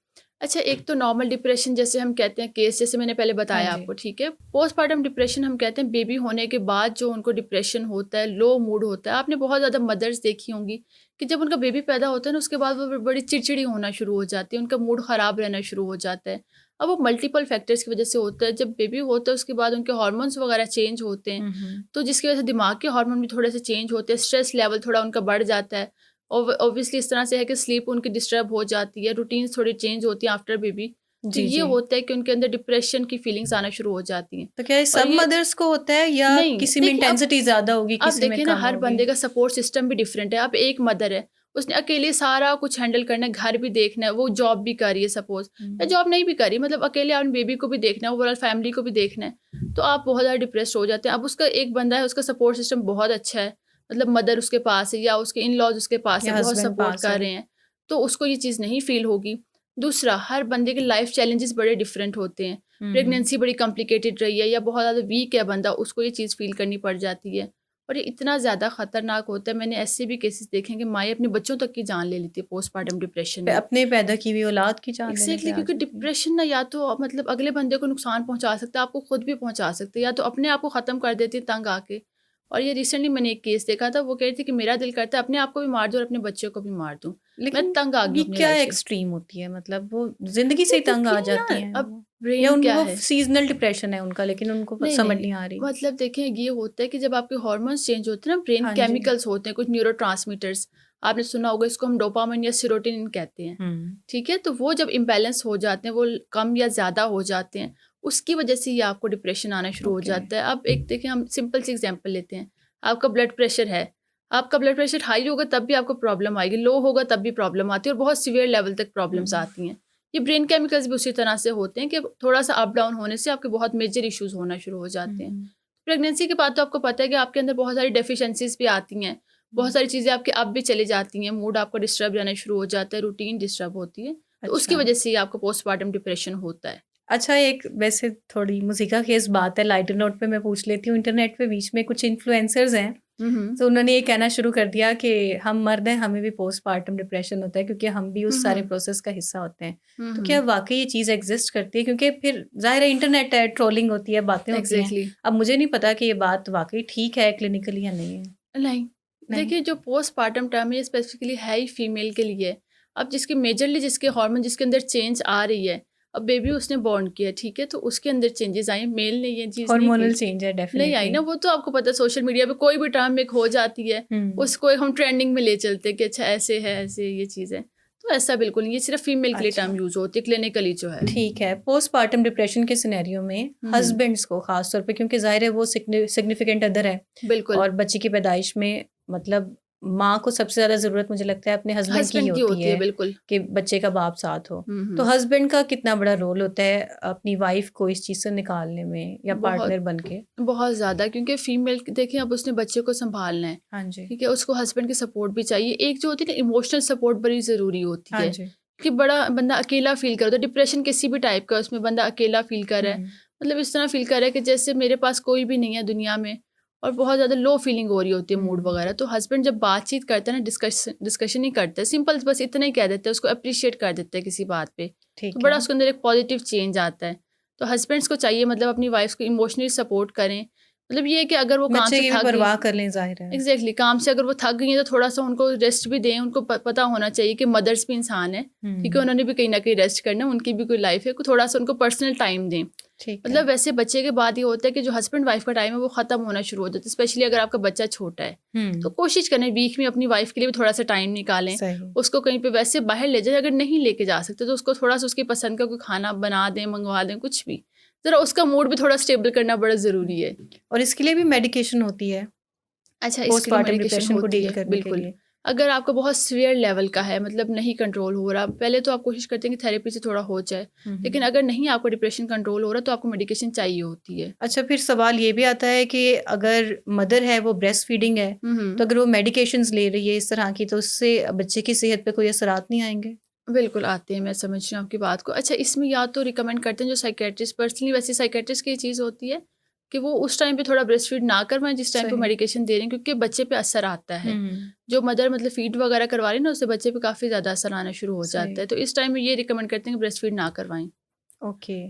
अच्छा, एक तो नॉर्मल डिप्रेशन जैसे हम कहते हैं केस, जैसे मैंने पहले हाँ बताया जी। आपको, ठीक है। पोस्टपार्टम डिप्रेशन हम कहते हैं बेबी होने के बाद जो उनको डिप्रेशन होता है, लो मूड होता है। आपने बहुत ज़्यादा मदर्स देखी होंगी कि जब उनका बेबी पैदा होता है ना, उसके बाद वो बड़ी चिड़चिड़ी होना शुरू हो जाती है, उनका मूड ख़राब रहना शुरू हो जाता है। अब वो मल्टीपल फैक्टर्स की वजह से होता है। जब बेबी होता है उसके बाद उनके हार्मोन्स वगैरह चेंज होते हैं, हुँ, हुँ। तो जिसकी वजह से दिमाग के हार्मोन भी थोड़े से चेंज होते हैं, स्ट्रेस लेवल थोड़ा उनका बढ़ जाता है। ऑब्वियसली इस तरह से है कि स्लीप उनकी डिस्टर्ब हो जाती है, रूटीन्स थोड़ी चेंज होती हैं आफ्टर बेबी। तो जी, ये जी। होता है कि उनके अंदर डिप्रेशन की फीलिंग्स आना शुरू हो जाती हैं। तो क्या ये और सब ये मदर्स को होता है या नहीं, किसी में देखिए अब इंटेंसिटी ज़्यादा होगी, आप किसी में देखिए ना, कम हर होगी? बंदे का सपोर्ट सिस्टम भी डिफरेंट है। अब एक मदर है, उसने अकेले सारा कुछ हैंडल करना है, घर भी देखना है, वो जॉब भी कर रही है सपोज, या हुँ। जॉब नहीं भी कर रही, मतलब अकेले अपने बेबी को भी देखना है, ओवरऑल फैमिली को भी देखना है, तो आप बहुत ज़्यादा डिप्रेस हो जाते हैं। अब उसका एक बंदा है, उसका सपोर्ट सिस्टम बहुत अच्छा है, मतलब मदर उसके पास है या उसके इन लॉज उसके पास है, या बहुत हस्बैंड सपोर्ट पास कर है? रहे हैं, तो उसको ये चीज़ नहीं फील होगी। दूसरा, हर बंदे के लाइफ चैलेंजेस बड़े डिफरेंट होते हैं। हुँ, हुँ। प्रेगनेंसी बड़ी कॉम्प्लिकेटेड रही है या बहुत ज़्यादा वीक है बंदा, उसको ये चीज़ फील करनी पड़ जाती है। और ये इतना ज़्यादा खतरनाक होता है, मैंने ऐसे भी केसेस देखे हैं कि माएँ अपने बच्चों तक की जान ले लेती है पोस्टपार्टम डिप्रेशन में। अपने पैदा की हुई औलाद की जान लेने पे एग्जैक्टली, आ क्योंकि जाती है। डिप्रेशन ना या तो मतलब अगले बंदे को नुकसान पहुंचा सकता है, आपको खुद भी पहुंचा सकते हैं, या तो अपने आप को ख़त्म कर देती है तंग आके। और ये रिसेंटली मैंने एक केस देखा था, वो कह रही थी कि मेरा दिल करता है अपने आप को भी मार दूं और अपने बच्चों को भी मार दूं, मैं लेकिन तंग आ गई ये हूँ अपनी क्या लाइफ से। एक्सट्रीम होती है? मतलब वो ज़िंदगी से ये ही तंग आ देखिए ना, जाती हैं अब वो? या ब्रेन उन क्या वो है। सीज़नल डिप्रेशन है उनका लेकिन उनको नहीं, समझ नहीं। नहीं आ रही? मतलब देखें, ये होता है कि जब आपके हार्मोन्स चेंज होते हैं ना, ब्रेन हाँ जी। केमिकल्स होते हैं, कुछ न्यूरोट्रांसमीटर्स, आपने सुना होगा, इसको हम डोपामिन या सेरोटोनिन कहते हैं। हुँ। ठीक है? तो वो जब इम्बैलेंस हो जाते हैं, वो कम या ज़्यादा हो जाते हैं, उसकी वजह से ये आपको डिप्रेशन आना शुरू हो ओके। जाता है। अब एक देखिए, हम सिंपल सी एग्ज़ाम्पल लेते हैं। आपका ब्लड प्रेशर है, आपका ब्लड प्रेशर हाई होगा तब भी आपको प्रॉब्लम आएगी, लो होगा तब भी प्रॉब्लम आती है और बहुत सीवियर लेवल तक प्रॉब्लम्स हुँ। आती हैं। ये ब्रेन केमिकल्स भी उसी तरह से होते हैं कि थोड़ा-सा अप डाउन होने से आपके बहुत मेजर इश्यूज़ होना शुरू हो हुँ, जाते हैं। हुँ, प्रेगनेंसी के बाद तो आपको पता है कि आपके अंदर बहुत सारी डेफिशिएंसीज़ भी आती हैं, बहुत हुँ। सारी चीज़ें आपके अब भी चली जाती हैं, मूड आपका डिस्टर्ब रहना शुरू हो जाता है, रूटीन डिस्टर्ब होती है, तो उसकी अच्छा। वजह से ही आपको पोस्टपार्टम डिप्रेशन होता है। अच्छा, एक वैसे थोड़ी मज़ीक़ा ख़ेज़ बात है, लाइटर नोट पे मैं पूछ लेती हूँ। इंटरनेट पे बीच में कुछ इन्फ्लुएंसर्स हैं, हुँ, हुँ। तो उन्होंने ये कहना शुरू कर दिया कि हम मर्द हैं, हमें भी पोस्टपार्टम डिप्रेशन होता है क्योंकि हम भी हुँ, उस सारे हुँ। प्रोसेस का हिस्सा होते हैं। हुँ, तो क्या हुँ। वाक़ई ये चीज़ एग्ज़िस्ट करती है? क्योंकि फिर ज़ाहिर है इंटरनेट है, ट्रोलिंग होती है, बातें होती हैं। एग्ज़ैक्टली। अब मुझे नहीं पता कि ये बात वाक़ई ठीक है क्लिनिकली या नहीं है। नहीं, नहीं? देखिए, जो पोस्टपार्टम टर्म है ये स्पेसिफिकली है ही फीमेल के लिए। अब जिसके मेजरली जिसके हार्मोन जिसके अंदर चेंज आ रही है, अब बेबी उसने बॉर्न किया, ठीक है, तो उसके अंदर चेंजेस आए, मेल ने ये चीज़ नहीं हार्मोनल की, चेंज है नहीं डेफिनेटली। आई ना। वो तो आपको पता है सोशल मीडिया पे कोई भी टर्म एक हो जाती है, उसको हम ट्रेंडिंग में ले चलते हैं कि अच्छा ऐसे है, ऐसे ये चीज़ है। तो ऐसा बिल्कुल नहीं, ये सिर्फ फीमेल के लिए अच्छा टर्म यूज होती है क्लिनिकली जो है। ठीक है। पोस्टपार्टम डिप्रेशन के सिनेरियो में हस्बैंड्स को खास तौर पे, क्योंकि जाहिर है वो सिग्निफिकेंट अदर है बिल्कुल और बच्चे की पैदाइश में मतलब माँ को सबसे ज़्यादा ज़रूरत मुझे लगता है अपने हस्बैंड की ही हस्बैंड की होती होती है, है बिल्कुल। कि बच्चे का बाप साथ हो। तो हम्म। हस्बैंड का कितना बड़ा रोल होता है अपनी वाइफ को इस चीज़ से निकालने में या बहुत पार्टनर बन के? बहुत ज़्यादा, क्योंकि फीमेल देखिए अब उसने बच्चे को संभालना है, हाँ जी, ठीक है, उसको हस्बैंड की सपोर्ट भी चाहिए। एक जो होती है ना इमोशनल सपोर्ट बड़ी ज़रूरी होती हाँ है, जी। कि बड़ा बंदा अकेला फील कर रहा है, डिप्रेशन किसी भी टाइप का, उसमें बंदा अकेला फील कर रहा है, हुँ, मतलब इस तरह फील कर रहा है कि जैसे मेरे पास कोई भी नहीं है दुनिया में, और बहुत ज़्यादा लो फीलिंग हो रही होती है, मूड हुँ, वगैरह। तो हस्बैंड जब बातचीत करता है ना, डिस्कशन ही करता है, सिंपल बस इतना ही कह देते हैं, उसको अप्रिशिएट कर देते हैं किसी बात पे, तो ठीक बड़ा है। उसके अंदर एक पॉजिटिव चेंज आता है। तो हस्बैंड्स को चाहिए मतलब अपनी वाइफ को इमोशनली सपोर्ट करें, मतलब ये है कि अगर वो काम बच्चे से की भी थक गई, परवाह कर लें, ज़ाहिर है। एग्जैक्टली काम से अगर वो थक गई हैं तो थोड़ा सा उनको रेस्ट भी दें। उनको पता होना चाहिए कि मदर्स भी इंसान है, ठीक है, हुँ, उन्होंने भी कहीं ना कहीं रेस्ट करना है, उनकी भी कोई लाइफ है, थोड़ा सा उनको पर्सनल टाइम दें। ठीक है। मतलब वैसे बच्चे के बाद ये होता है कि जो हस्बैंड वाइफ का टाइम है वो ख़त्म होना शुरू हो जाता है, स्पेशली अगर आपका बच्चा छोटा है। तो हुँ, कोशिश करें वीक में अपनी वाइफ के लिए भी थोड़ा सा टाइम निकालें, सही। उसको कहीं पे वैसे बाहर ले जाए, अगर नहीं लेके जा सकते तो उसको थोड़ा सा उसकी पसंद का कोई खाना बना दें, मंगवा दें, कुछ भी, ज़रा उसका मूड भी थोड़ा स्टेबल करना बड़ा ज़रूरी है। और इसके लिए भी मेडिकेशन होती है, अच्छा, इसके लिए पोस्टपार्टम मेडिकेशन डिप्रेशन को होती डील है, करने के बिल्कुल। लिए। अगर आपका बहुत सीवियर लेवल का है, मतलब नहीं कंट्रोल हो रहा, पहले तो आप कोशिश करते हैं कि थेरेपी से थोड़ा हो जाए, हुँ, लेकिन हुँ। अगर नहीं आपको डिप्रेशन कंट्रोल हो रहा तो आपको मेडिकेशन चाहिए होती है। अच्छा, फिर सवाल ये भी आता है कि अगर मदर है वो ब्रेस्ट फीडिंग है, हम्म। तो अगर वो मेडिकेशंस ले रही है इस तरह की, तो उससे बच्चे की सेहत पे कोई असरात नहीं आएँगे? बिल्कुल आते हैं, मैं समझ रही हूँ आपकी बात को। अच्छा, इसमें या तो रिकमेंड करते हैं जो साइकेट्रिस्ट, पर्सनली वैसे साइकेट्रिस्ट की चीज़ होती है कि वो उस टाइम पे थोड़ा ब्रेस्ट फीड ना करवाएं जिस टाइम पे सही। मेडिकेशन दे रहे हैं, क्योंकि बच्चे पे असर आता है। हुँ, जो मदर मतलब फीड वगैरह करवा रही है ना, उससे बच्चे पे काफ़ी ज़्यादा असर आना शुरू हो जाता सही। है। तो इस टाइम में ये रिकमेंड करते हैं कि ब्रेस्ट फीड ना करवाएं। ओके।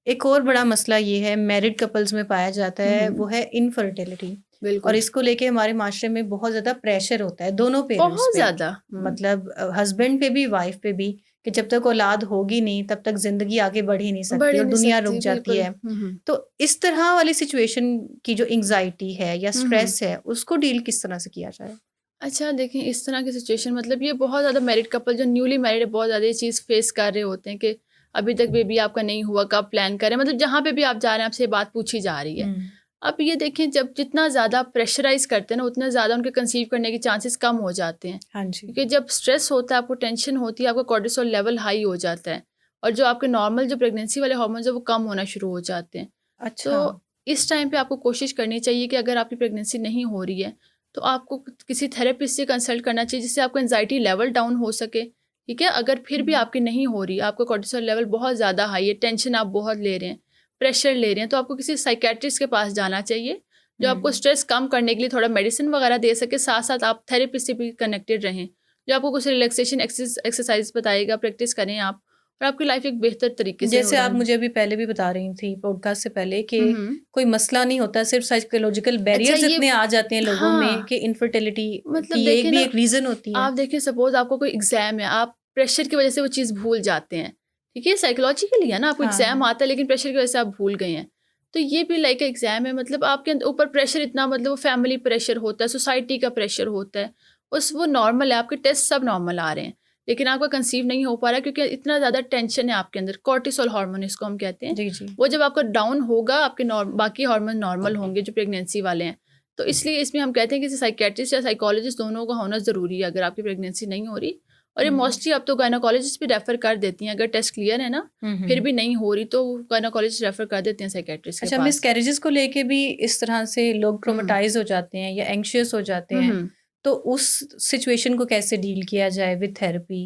एक और बड़ा मसला ये है, मैरिड कपल्स में पाया जाता है, हम्म। वो है इनफर्टिलिटी। और बिल्कुल। इसको लेके हमारे माशरे में बहुत ज़्यादा प्रेशर होता है दोनों पेरेंट्स बहुत पे। ज़्यादा। मतलब हस्बैंड पे भी, वाइफ पे भी, कि जब तक औलाद होगी नहीं तब तक ज़िंदगी आगे बढ़ ही नहीं बढ़ सकती ही और नहीं दुनिया रुक सकती, जाती बिल्कुल। है। तो इस तरह वाली सिचुएशन की जो एंग्ज़ायटी है या हुँ। स्ट्रेस है, उसको डील किस तरह से किया जाए? अच्छा, देखिए इस तरह की सिचुएशन मतलब ये बहुत ज़्यादा मैरिड कपल जो न्यूली मैरिड है बहुत ज़्यादा ये चीज़ फेस कर रहे होते हैं कि अभी तक बेबी आपका नहीं हुआ, कब प्लान करें, मतलब जहाँ पे भी आप जा रहे हैं आपसे ये बात पूछी जा रही है। हुँ, अब ये देखें, जब जितना ज़्यादा प्रेशराइज़ करते हैं ना उतना ज़्यादा उनके कंसीव करने के चांसेस कम हो जाते हैं, हाँ जी। क्योंकि जब स्ट्रेस होता है, आपको टेंशन होती है, आपका कॉर्टिसोल लेवल हाई हो जाता है, और जो आपके नॉर्मल जो प्रेगनेंसी वाले हार्मोन्स है वो कम होना शुरू हो जाते हैं। तो अच्छा। इस टाइम पे आपको कोशिश करनी चाहिए कि अगर आपकी प्रेगनेंसी नहीं हो रही है तो आपको किसी थेरेपिस्ट से कंसल्ट करना चाहिए जिससे आपका एंजाइटी लेवल डाउन हो सके, ठीक है। अगर फिर भी हुँ, आपकी नहीं हो रही, आपका कॉर्टिसोल लेवल बहुत ज़्यादा हाई है, टेंशन आप बहुत ले रहे हैं, प्रेशर ले रहे हैं, तो आपको किसी साइकेट्रिस्ट के पास जाना चाहिए जो आपको हुँ। स्ट्रेस कम करने के लिए थोड़ा मेडिसिन वगैरह दे सके, साथ साथ आप थेरेपिस्ट से भी कनेक्टेड रहें जो आपको कुछ रिलैक्सेशन एक्सरसाइज बताएगा, प्रैक्टिस करें आप, और आपकी लाइफ एक बेहतर तरीके से जैसे आप रन। मुझे अभी पहले भी बता रही थी पॉडकास्ट से पहले कि हम्म। कोई मसला नहीं होता, सिर्फ साइकोलॉजिकल अच्छा, बैरियर्स ये इतने आ जाते हैं लोगों में हाँ, कि इनफर्टिलिटी मतलब की ये एक देखिए भी ना, एक रीज़न होती है। आप देखिए सपोज आपको कोई एग्जाम है, आप प्रेशर की वजह से वो चीज़ भूल जाते हैं, ठीक है, साइकोलॉजिकली है ना, आपको एग्जाम हाँ, आता है लेकिन प्रेशर की वजह से आप भूल गए हैं। तो ये भी लाइक एग्जाम है, मतलब आपके ऊपर प्रेशर इतना, मतलब वो फैमिली प्रेशर होता है, सोसाइटी का प्रेशर होता है, उस वो नॉर्मल है, आपके टेस्ट सब नॉर्मल आ रहे हैं, लेकिन आपका कंसीव नहीं हो पा रहा है क्योंकि इतना ज़्यादा टेंशन है आपके अंदर, कॉर्टिसोल हार्मोन इसको हम कहते हैं। जी, जी। वो जब आपका डाउन होगा, आपके बाकी हार्मोन नॉर्मल होंगे जो प्रेगनेंसी वाले हैं। तो इसलिए इसमें हम कहते हैं कि साइकेट्रिस्ट या साइकोलॉजिस्ट दोनों का होना ज़रूरी है अगर आपकी प्रेगनेंसी नहीं हो रही। और ये हुँ, मोस्टली अब तो गायनोकोलॉजिस्ट भी रेफर कर देती हैं, अगर टेस्ट क्लियर है ना, हुँ, फिर हुँ। भी नहीं हो रही तो गायनोकोलॉजिस्ट रेफर कर देते हैं साइकेट्रिस्ट के अच्छा, पास। मिसकैरेजेस को लेके भी इस तरह से लोग हम्म। ट्रॉमेटाइज़ हो जाते हैं या एंग्शियस हो जाते हैं, हम्म। तो उस सिचुएशन को कैसे डील किया जाए विद थेरेपी?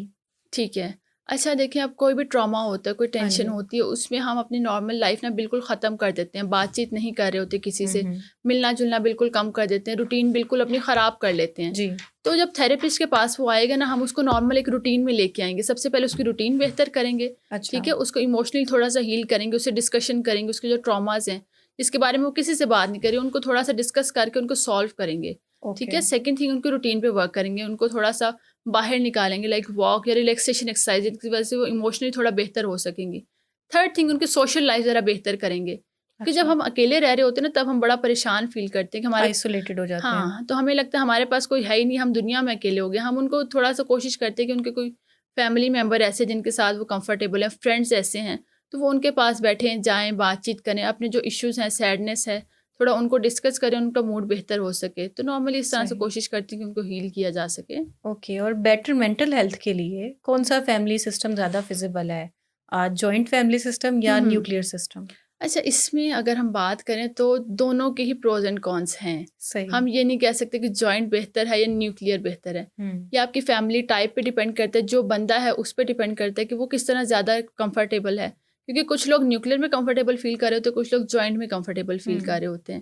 ठीक है। अच्छा, देखिए, अब कोई भी ट्रॉमा होता है, कोई हाँ टेंशन जी। होती है, उसमें हम अपनी नॉर्मल लाइफ ना बिल्कुल ख़त्म कर देते हैं, बातचीत नहीं कर रहे होते किसी हुँ, से, हुँ। मिलना-जुलना बिल्कुल कम कर देते हैं, रूटीन बिल्कुल अपनी ख़राब कर लेते हैं। जी, तो जब थेरेपिस्ट के पास वो आएगा ना, हम उसको नॉर्मल एक रूटीन में लेके आएँगे। सबसे पहले उसकी रूटीन बेहतर करेंगे, अच्छा। ठीक है? उसको इमोशनली थोड़ा-सा हील करेंगे, उससे डिस्कशन करेंगे, उसके जो ट्रॉमाज़ हैं, जिसके बारे में वो किसी से बात नहीं कर रही, उनको थोड़ा-सा डिस्कस करके उनको सॉल्व करेंगे, ठीक ओके। है? सेकंड थिंग, उनकी रूटीन पे वर्क करेंगे, उनको थोड़ा-सा बाहर निकालेंगे, लाइक वॉक या रिलैक्सेशन एक्सरसाइज, जिसकी वजह से वो इमोशनली थोड़ा बेहतर हो सकेंगी। थर्ड थिंग, उनकी सोशल लाइफ ज़रा बेहतर करेंगे। कि जब हम अकेले रह रहे होते हैं ना, तब हम बड़ा परेशान फील करते हैं कि हमारे आइसोलेटेड हो जाते हैं। हाँ, तो हमें लगता है हमारे पास कोई है ही नहीं, हम दुनिया में अकेले हो गए। हम उनको थोड़ा सा कोशिश करते हैं कि उनके कोई फैमिली मेम्बर ऐसे जिनके साथ वो कंफर्टेबल हैं, फ्रेंड्स ऐसे हैं, तो वो उनके पास बैठें, जाएं, बातचीत करें, अपने जो इश्यूज हैं, सैडनेस है, थोड़ा उनको डिस्कस करें, उनका मूड बेहतर हो सके। तो नॉर्मली इस तरह से सही। कोशिश करती हूँ कि उनको हील किया जा सके। ओके, और बेटर मेंटल हेल्थ के लिए कौन सा फैमिली सिस्टम ज़्यादा फिजिबल है? जॉइंट फैमिली सिस्टम या हम्म। Nuclear system? अच्छा, इसमें अगर हम बात करें तो दोनों के ही प्रोज एंड कॉन्स हैं। सही। हम ये नहीं कह सकते कि जॉइंट बेहतर है या न्यूक्लियर बेहतर है। ये आपकी फैमिली टाइप पे डिपेंड करता है, जो बंदा है उस पर डिपेंड करता है कि वो किस तरह ज़्यादा कंफर्टेबल है। क्योंकि कुछ लोग न्यूक्लियर में कंफर्टेबल फील कर रहे होते हैं, कुछ लोग जॉइंट में कंफर्टेबल फील कर रहे होते हैं।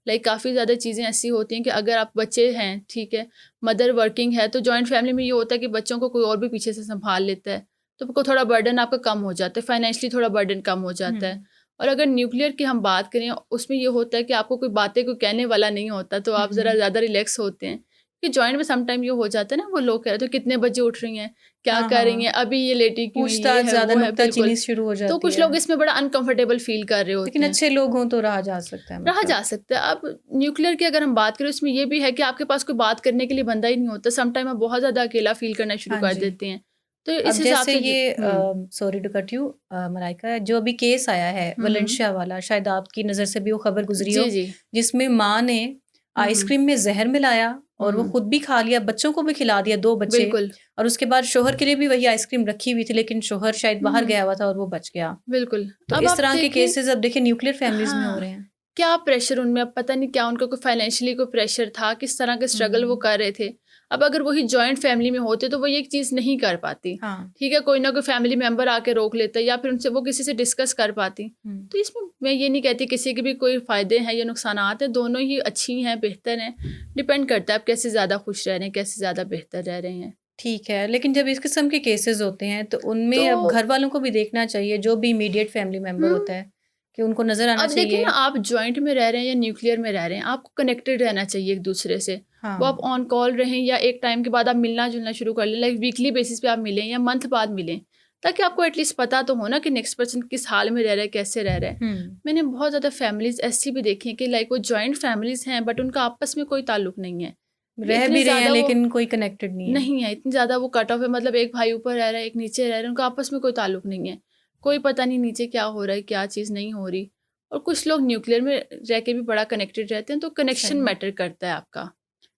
लाइक काफ़ी ज़्यादा चीज़ें ऐसी होती हैं कि अगर आप बच्चे हैं, ठीक है, मदर वर्किंग है, तो जॉइंट फैमिली में ये होता है कि बच्चों को कोई और भी पीछे से संभाल लेता है, तो आपको थोड़ा बर्डन आपका कम हो जाता है, फाइनेंशियली थोड़ा बर्डन कम हो जाता है। और अगर न्यूक्लियर की हम बात करें, उसमें ये होता है कि आपको कोई बातें कोई कहने वाला नहीं होता, तो आप ज़रा ज़्यादा रिलैक्स होते हैं। कि जॉइंट में सम टाइम ये हो जाता है ना, वो लोग कह रहे थे कितने बजे उठ रही हैं, क्या हाँ, कर रही हाँ। हैं, अभी ये लेटी क्यों, ये पूछताछ है ज़्यादा, वो है, नुक्ताचीनी बिल्कुल। शुरू हो तो जाती कुछ है। लोग इसमें बड़ा अनकंफर्टेबल फील कर रहे होते लेकिन हैं। अच्छे लोग हों तो रहा जा सकता है, रहा मतलब। जा सकता है। अब न्यूक्लियर की अगर हम बात करें, उसमें ये भी है कि आपके पास कोई बात करने के लिए बंदा ही नहीं होता। सम टाइम आप बहुत ज़्यादा अकेला फील करना शुरू हाँ कर जी। देते हैं। तो अब इस हिसाब जैसे से ये hmm sorry to cut you Malaika, जो अभी केस आया है हम्म, वलेंशिया वाला, शायद आपकी नज़र से भी वो खबर गुजरी हो, जी जी, जिसमें माँ ने हम्म आइसक्रीम में जहर मिलाया और वो हम्म, खुद भी खा लिया, बच्चों को भी खिला दिया, 2 बच्चे। बिल्कुल। और उसके बाद शोहर के लिए भी वही आइसक्रीम रखी हुई थी, लेकिन शोहर शायद बाहर हम्म, गया हुआ था और वो बच गया। बिल्कुल। तो अब इस आप तरह के देखिए, केसेस अब देखिए न्यूक्लियर फैमिलीज़ में हो हाँ, रहे हैं। क्या प्रेशर उनमें, अब पता नहीं क्या उनका कोई फाइनेंशियली कोई प्रेशर था, किस तरह के स्ट्रगल वो हुँ। कर रहे थे। अब अगर वही जॉइंट फैमिली में होते तो वो ये चीज़ नहीं कर पाती। हाँ। ठीक है, कोई ना कोई फैमिली मेंबर आके रोक लेता, या फिर उनसे वो किसी से डिस्कस कर पाती। हुँ। तो इसमें मैं ये नहीं कहती किसी के भी कोई फ़ायदे हैं या नुकसानात हैं, दोनों ही अच्छी हैं, बेहतर हैं। डिपेंड करता है आप कैसे ज़्यादा खुश रह रहे हैं, कैसे ज़्यादा बेहतर रह रहे हैं। ठीक है, लेकिन जब इस किस्म के केसेस होते हैं तो तो उनमें अब घर वालों को भी देखना चाहिए, जो भी इमीडिएट फैमिली मेंबर हुँ, होता है, कि उनको नज़र आना अब देखिए ना, चाहिए। आप जॉइंट में रह रहे हैं या न्यूक्लियर में रह रहे हैं, आपको कनेक्टेड रहना चाहिए एक दूसरे से। वो आप हाँ। ऑन कॉल रहें या एक टाइम के बाद आप मिलना जुलना शुरू कर लें, लाइक वीकली बेसिस पे आप मिलें या मंथ बाद मिलें, ताकि आपको एटलीस्ट पता तो हो ना कि नेक्स्ट पर्सन किस हाल में रह रहा है, कैसे रह रहा है। हुँ। मैंने बहुत ज़्यादा फैमिलीज ऐसी भी देखी हैं कि लाइक वो जॉइंट फैमिलीज हैं, बट उनका आपस में कोई ताल्लुक नहीं है। रह इतने भी रहे हैं ज़्यादा वो लेकिन कोई कनेक्टेड नहीं है। नहीं है, इतनी ज़्यादा वो कट ऑफ है, मतलब एक भाई ऊपर रह रहा है, एक नीचे रह रहा है, उनका आपस में कोई ताल्लुक नहीं है। कोई पता नहीं नीचे क्या हो रहा है, क्या चीज़ नहीं हो रही। और कुछ लोग न्यूक्लियर में रह के भी बड़ा कनेक्टेड रहते हैं, तो कनेक्शन सही। मैटर करता है आपका।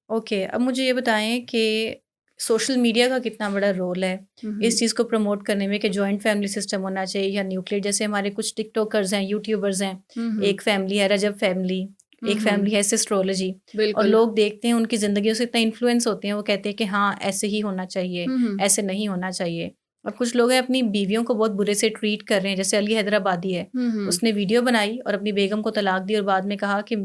ओके, अब मुझे ये बताएँ कि सोशल मीडिया का कितना बड़ा रोल है इस चीज़ को प्रमोट करने में, कि जॉइंट फैमिली सिस्टम होना चाहिए या न्यूक्लियर? जैसे हमारे कुछ टिकटॉकर्स हैं, यूट्यूबर्स हैं, हम्म एक फैमिली है रजब फैमिली, एक हम्म, फैमिली है सिस्ट्रोलॉजी, और बिल्कुल। लोग देखते हैं उनकी ज़िंदगियों से इतना इन्फ्लुएंस होते हैं, वो कहते हैं कि हाँ, ऐसे ही होना चाहिए, हम्म ऐसे नहीं होना चाहिए। अब कुछ लोग हैं अपनी बीवियों को बहुत बुरे से ट्रीट कर रहे हैं, जैसे अली हैदराबादी है, हम्म, उसने वीडियो बनाई और अपनी बेगम को तलाक दी और बाद में कहा कि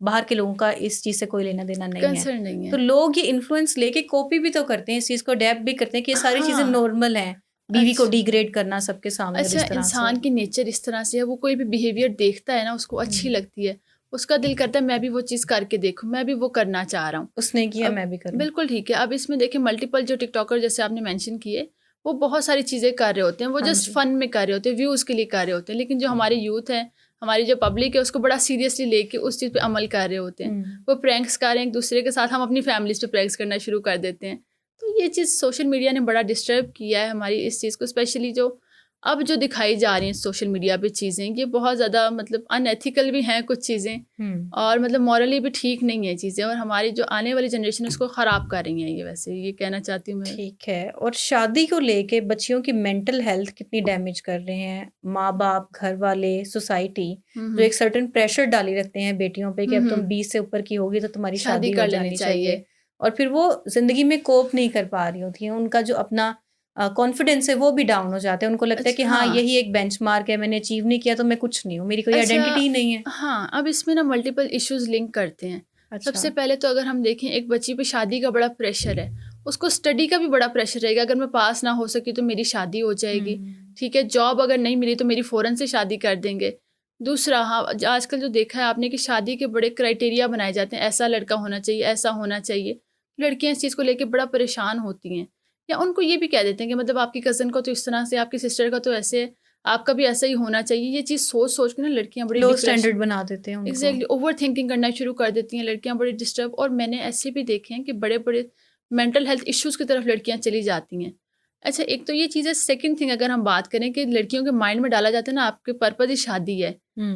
बाहर के लोगों का इस चीज़ से कोई लेना देना नहीं है। कंसर्न नहीं तो है। लोग ये इन्फ्लुएंस लेके कॉपी भी तो करते हैं, इस चीज़ को अडैप्ट भी करते हैं कि ये सारी चीज़ें हाँ, नॉर्मल हैं। बीवी को अच्छा, डिग्रेड करना सबके सामने और अच्छा, इस तरह से। इंसान की नेचर इस तरह से है, वो कोई भी बिहेवियर देखता है ना, उसको अच्छी हुँ। लगती है। उसका दिल करता है मैं भी वो चीज़ करके देखूँ, मैं भी वो करना चाह रहा हूँ। उसने किया अब मैं भी करूँ। बिल्कुल ठीक है। अब इसमें देखिए मल्टीपल जो टिकटॉकर जैसे आपने मेंशन किए, वो बहुत सारी चीज़ें कर रहे होते हैं। वो हाँ जस्ट जी। फन में कर रहे होते हैं, व्यूज़ के लिए कर रहे होते हैं। लेकिन जो हमारे यूथ है, हमारी जो पब्लिक है, उसको बड़ा सीरियसली लेके उस चीज़ पे अमल कर रहे होते हैं। हुँ। वो प्रैंक्स कर रहे हैं एक दूसरे के साथ, हम अपनी फैमिलीज़ पे प्रैंक्स करना शुरू कर देते हैं। तो ये चीज़ सोशल मीडिया ने बड़ा डिस्टर्ब किया है हमारी इस चीज़ को, स्पेशली जो अब जो दिखाई जा रही हैं सोशल मीडिया पे चीज़ें, ये बहुत ज़्यादा मतलब अनएथिकल भी हैं कुछ चीज़ें, हुँ। और मतलब मॉरली भी ठीक नहीं है चीज़ें, और हमारी जो आने वाली जनरेशन है उसको ख़राब कर रही हैं ये, वैसे ये कहना चाहती हूँ मैं। ठीक है, और शादी को लेके बच्चियों की मेंटल हेल्थ कितनी डैमेज कर रहे हैं माँ-बाप, घर वाले, सोसाइटी, जो हुँ, एक सर्टेन प्रेशर डाली रखते हैं बेटियों पे कि अब तुम हुँ, 20 से ऊपर की होगी तो तुम्हारी शादी शादी हो कर लेनी जानी चाहिए। चाहिए। और फिर वो ज़िंदगी में कोप नहीं कर पा रही होती हैं, उनका जो अपना कॉन्फिडेंस है वो भी डाउन हो जाता है। उनको लगता है कि अच्छा, हाँ, हाँ, यही एक बेंचमार्क है, मैंने अचीव नहीं किया तो मैं कुछ नहीं हूँ, मेरी कोई अच्छा, आइडेंटिटी ही नहीं है। हाँ, अब इसमें ना मल्टीपल इश्यूज़ लिंक करते हैं। अच्छा। सबसे पहले तो अगर हम देखें, एक बच्ची पे शादी का बड़ा प्रेशर है, उसको स्टडी का भी बड़ा प्रेशर रहेगा, अगर मैं पास ना हो सकी तो मेरी शादी हो जाएगी, हुँ। ठीक है? जॉब अगर नहीं मिली तो मेरी फ़ौरन से शादी कर देंगे। दूसरा, हाँ, आजकल जो देखा है आपने कि शादी के बड़े क्राइटेरिया बनाए जाते हैं, ऐसा लड़का होना चाहिए, ऐसा होना चाहिए। लड़कियाँ इस चीज़ को लेके बड़ा परेशान होती हैं, या उनको ये भी कह देते हैं कि मतलब आपकी कज़न को तो इस तरह से, आपकी सिस्टर का तो ऐसे है, आपका भी ऐसा ही होना चाहिए। ये चीज़ सोच सोच के ना लड़कियां बड़ी लो स्टैंडर्ड बना देते हैं उनको। एग्जैक्टली ओवर थिंकिंग करना शुरू कर देती हैं लड़कियां, बड़ी डिस्टर्ब। और मैंने ऐसे भी देखे हैं कि बड़े बड़े मेंटल हेल्थ इश्यूज की तरफ लड़कियां चली जाती हैं। अच्छा, एक तो ये चीज़ है। सेकंड थिंग अगर हम बात करें कि लड़कियों के माइंड में डाला जाता है ना, आपके पर्पज ही शादी है,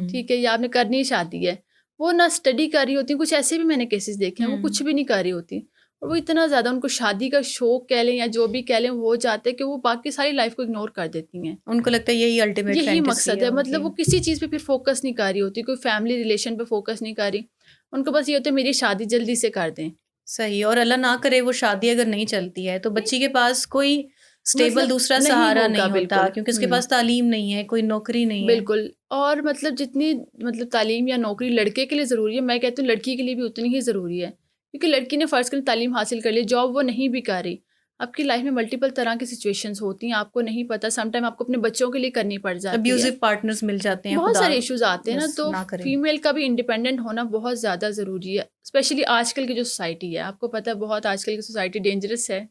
ठीक है, या आपने करनी ही शादी है। वो ना स्टडी कर रही होती हैं, कुछ ऐसे भी मैंने केसेस देखे हैं, वो कुछ भी नहीं कर रही होती, और वो इतना ज़्यादा उनको शादी का शौक कह लें या जो भी कह लें वो हो जाता है कि वो बाकी सारी लाइफ को इग्नोर कर देती हैं। उनको लगता है यही अल्टीमेट यही फैंटेसी मकसद है, मतलब वो किसी चीज़ पे फिर फोकस नहीं कर रही होती, कोई फैमिली रिलेशन पे फोकस नहीं कर रही। उनको बस ये होता है मेरी शादी जल्दी से कर दें। सही। और अल्लाह ना करे वो शादी अगर नहीं चलती है तो बच्ची के पास कोई स्टेबल मतलब दूसरा नहीं सहारा होगा, नहीं होता, बिल्कुल। क्योंकि उसके पास तालीम नहीं है, कोई नौकरी नहीं है। बिल्कुल। और मतलब जितनी मतलब तालीम या नौकरी लड़के के लिए ज़रूरी है, मैं कहती हूँ लड़की के लिए भी उतनी ही ज़रूरी है। क्योंकि लड़की ने फ़र्ज़ करें तालीम हासिल कर ली, जॉब वो नहीं भी कर रही, आपकी लाइफ में मल्टीपल तरह की सिचुएशंस होती हैं, आपको नहीं पता, सम टाइम आपको अपने बच्चों के लिए करनी पड़ जाती है। अब्यूजिव पार्टनर्स मिल जाते हैं, बहुत खुदा सारे इश्यूज आते हैं ना, बस तो ना करे। फीमेल का भी इंडिपेंडेंट होना बहुत ज़्यादा ज़रूरी है, स्पेशली आजकल की जो सोसाइटी है। आपको पता है बहुत आजकल की सोसाइटी डेंजरस है,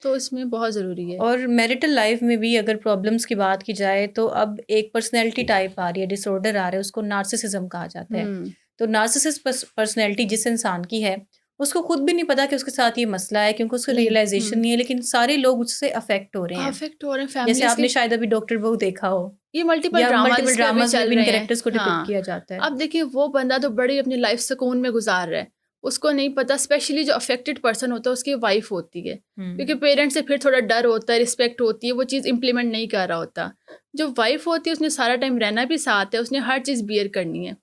तो इसमें बहुत ज़रूरी है। और मैरिटल लाइफ में भी अगर प्रॉब्लम्स की बात की जाए तो अब एक पर्सनैलिटी टाइप आ रही है, डिसऑर्डर आ रहा है, उसको नार्सिसिज्म कहा जाता है। तो नार्सिसिस्ट पर्सनैलिटी जिस इंसान की है उसको खुद भी नहीं पता कि उसके साथ ये मसला है, क्योंकि उसको रियलाइजेशन नहीं है, लेकिन सारे लोग उससे अफेक्ट हो रहे हैं। अफेक्ट हो रहे हैं जैसे फैमिलीज आपने के। शायद अभी डॉक्टर बहू देखा हो, ये मल्टीपल या ड्रामा मल्टीपल इस पे अभी ड्रामास में चल भी इन रहे हैं। कैरेक्टर्स को डिपिक्ट हाँ, किया जाता है। अब देखिए वो बंदा तो बड़ी अपनी लाइफ सुकून में गुजार रहा है, उसको नहीं पता, स्पेशली जो अफेक्टेड पर्सन होता है उसकी वाइफ होती है, क्योंकि पेरेंट्स से फिर थोड़ा डर होता है, रिस्पेक्ट होती है, वो चीज़ इंप्लीमेंट नहीं कर रहा होता। जो वाइफ होती है उसने सारा टाइम रहना भी साथ है, उसने हर चीज़ बियर करनी है।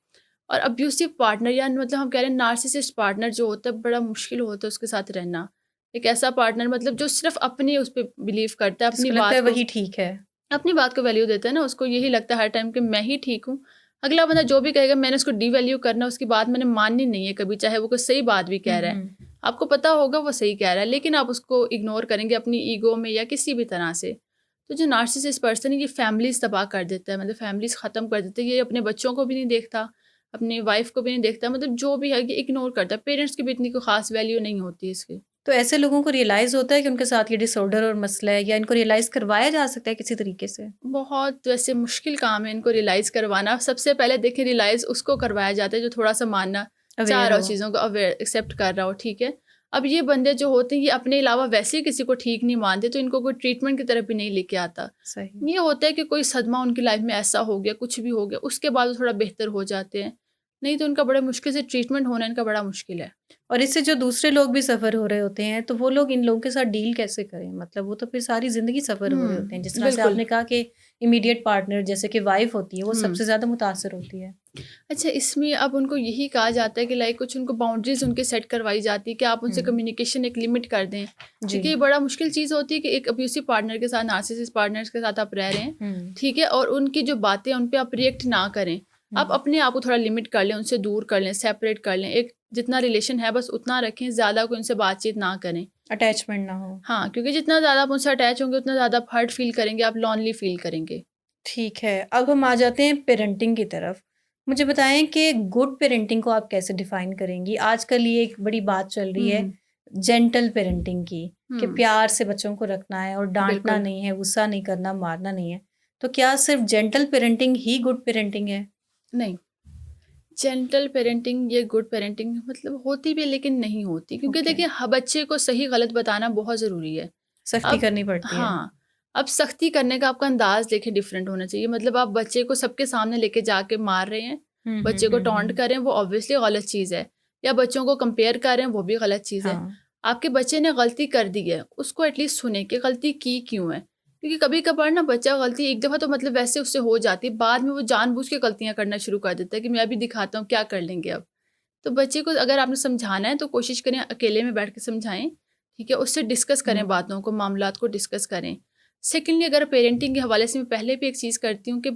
और अब्यूसिव पार्टनर या मतलब हम कह रहे हैं नार्सिसिस्ट पार्टनर जो होता है, बड़ा मुश्किल होता है उसके साथ रहना। एक ऐसा पार्टनर मतलब जो सिर्फ अपनी उस पर बिलीव करता है, अपनी जिसको लगता है बात को, वही ठीक है। अपनी बात को वैल्यू देता है ना, उसको यही लगता है हर टाइम कि मैं ही ठीक हूँ। अगला बंदा जो भी कहेगा मैंने उसको डीवैल्यू करना, उसकी बात मैंने माननी नहीं है कभी, चाहे वो कोई सही बात भी कह रहा है, आपको पता होगा वो सही कह रहा है, लेकिन आप उसको इग्नोर करेंगे अपनी ईगो में या किसी भी तरह से। तो जो नार्सिसिस्ट पर्सन है ये फैमिलीज तबाह कर देता है, मतलब फैमिलीज ख़त्म कर देता है। ये अपने बच्चों को भी नहीं देखता, अपनी वाइफ को भी नहीं देखता, मतलब जो भी है ये इग्नोर करता है। पेरेंट्स की भी इतनी कोई खास वैल्यू नहीं होती इसकी। तो ऐसे लोगों को रियलाइज़ होता है कि उनके साथ ये डिसऑर्डर और मसला है, या इनको रियलाइज़ करवाया जा सकता है किसी तरीके से? बहुत वैसे मुश्किल काम है इनको रियलाइज़ करवाना। सबसे पहले देखिए रियलाइज़ उसको करवाया जाता है जो थोड़ा-सा मानना चाह अवेयर रहा हो। हो, चीज़ों को अवेयर एक्सेप्ट कर रहा हो, ठीक है। अब ये बंदे जो होते हैं ये अपने अलावा वैसे ही किसी को ठीक नहीं मानते, तो इनको कोई ट्रीटमेंट की तरफ भी नहीं लेके आता। सही। ये होता है कि कोई सदमा उनकी लाइफ में ऐसा हो गया, कुछ भी हो गया, उसके बाद वो थोड़ा बेहतर हो जाते हैं, नहीं तो उनका बड़े मुश्किल से ट्रीटमेंट होना इनका बड़ा मुश्किल है। और इससे जो दूसरे लोग भी सफ़र हो रहे होते हैं, तो वो लोग इन लोगों के साथ डील कैसे करें? मतलब वो तो फिर सारी ज़िंदगी सफ़र हो रहे होते हैं। जिस तरह से बिल्कुल। आपने कहा कि इमीडिएट पार्टनर जैसे कि वाइफ़ होती है, वो हुँ। सबसे ज़्यादा मुतासर होती है। अच्छा, इसमें अब उनको यही कहा जाता है कि लाइक कुछ उनको बाउंड्रीज उनके सेट करवाई जाती है कि आप उनसे कम्युनिकेशन एक लिमिट कर दें। जी। ठीक है, ये बड़ा मुश्किल चीज़ होती है कि एक अब्यूसिव पार्टनर के साथ, नार्सिसिस्ट पार्टनर्स के साथ आप रह रहे हैं, ठीक है, और उनकी जो बातें उन पे आप रिएक्ट ना करें। आप अपने आप को थोड़ा लिमिट कर लें, उनसे दूर कर लें, सेपरेट कर लें, एक जितना रिलेशन है बस उतना रखें, ज़्यादा कोई उनसे बातचीत ना करें। अटैचमेंट ना हो। हाँ, क्योंकि जितना ज़्यादा आप उनसे अटैच होंगे उतना ज़्यादा आप हर्ट फील करेंगे, आप लॉनली फील करेंगे। ठीक है, अब हम आ जाते हैं पेरेंटिंग की तरफ। मुझे बताएँ कि गुड पेरेंटिंग को आप कैसे डिफ़ाइन करेंगी? आजकल ये एक बड़ी बात चल रही है जेंटल पेरेंटिंग की, कि प्यार से बच्चों को रखना है और डाँटना बिल्कुल। नहीं है, गुस्सा नहीं करना, मारना नहीं है। तो क्या सिर्फ़ जेंटल पेरेंटिंग ही गुड पेरेंटिंग है? नहीं, जेंटल पेरेंटिंग ये गुड पेरेंटिंग मतलब होती भी है लेकिन नहीं होती, क्योंकि ओके। देखिए बच्चे को सही गलत बताना बहुत ज़रूरी है। सख्ती अब करनी पड़ती है। हाँ, अब सख्ती करने का आपका अंदाज देखिए डिफरेंट होना चाहिए। मतलब आप बच्चे को सबके सामने लेके जाके मार रहे हैं, बच्चे को टॉन्ट कर रहे हैं, वो ऑब्वियसली गलत चीज़ है, या बच्चों को कंपेयर कर रहे हैं, वो भी गलत चीज़ है। हाँ। आपके बच्चे ने गलती कर दी है, उसको एटलीस्ट सुने कि गलती की क्यों है, क्योंकि कभी कभार ना बच्चा गलती एक दफ़ा तो मतलब वैसे उससे हो जाती है, बाद में वो जानबूझ के गलतियाँ करना शुरू कर देता है कि मैं भी दिखाता हूँ क्या कर लेंगे अब। तो बच्चे को अगर आपने समझाना है तो कोशिश करें अकेले में बैठ के समझाएं, ठीक है, उससे डिस्कस करें, बातों को, मामलात को डिस्कस करें। सेकेंडली अगर पेरेंटिंग के हवाले से मैं पहले भी एक चीज़ करती हूँ कि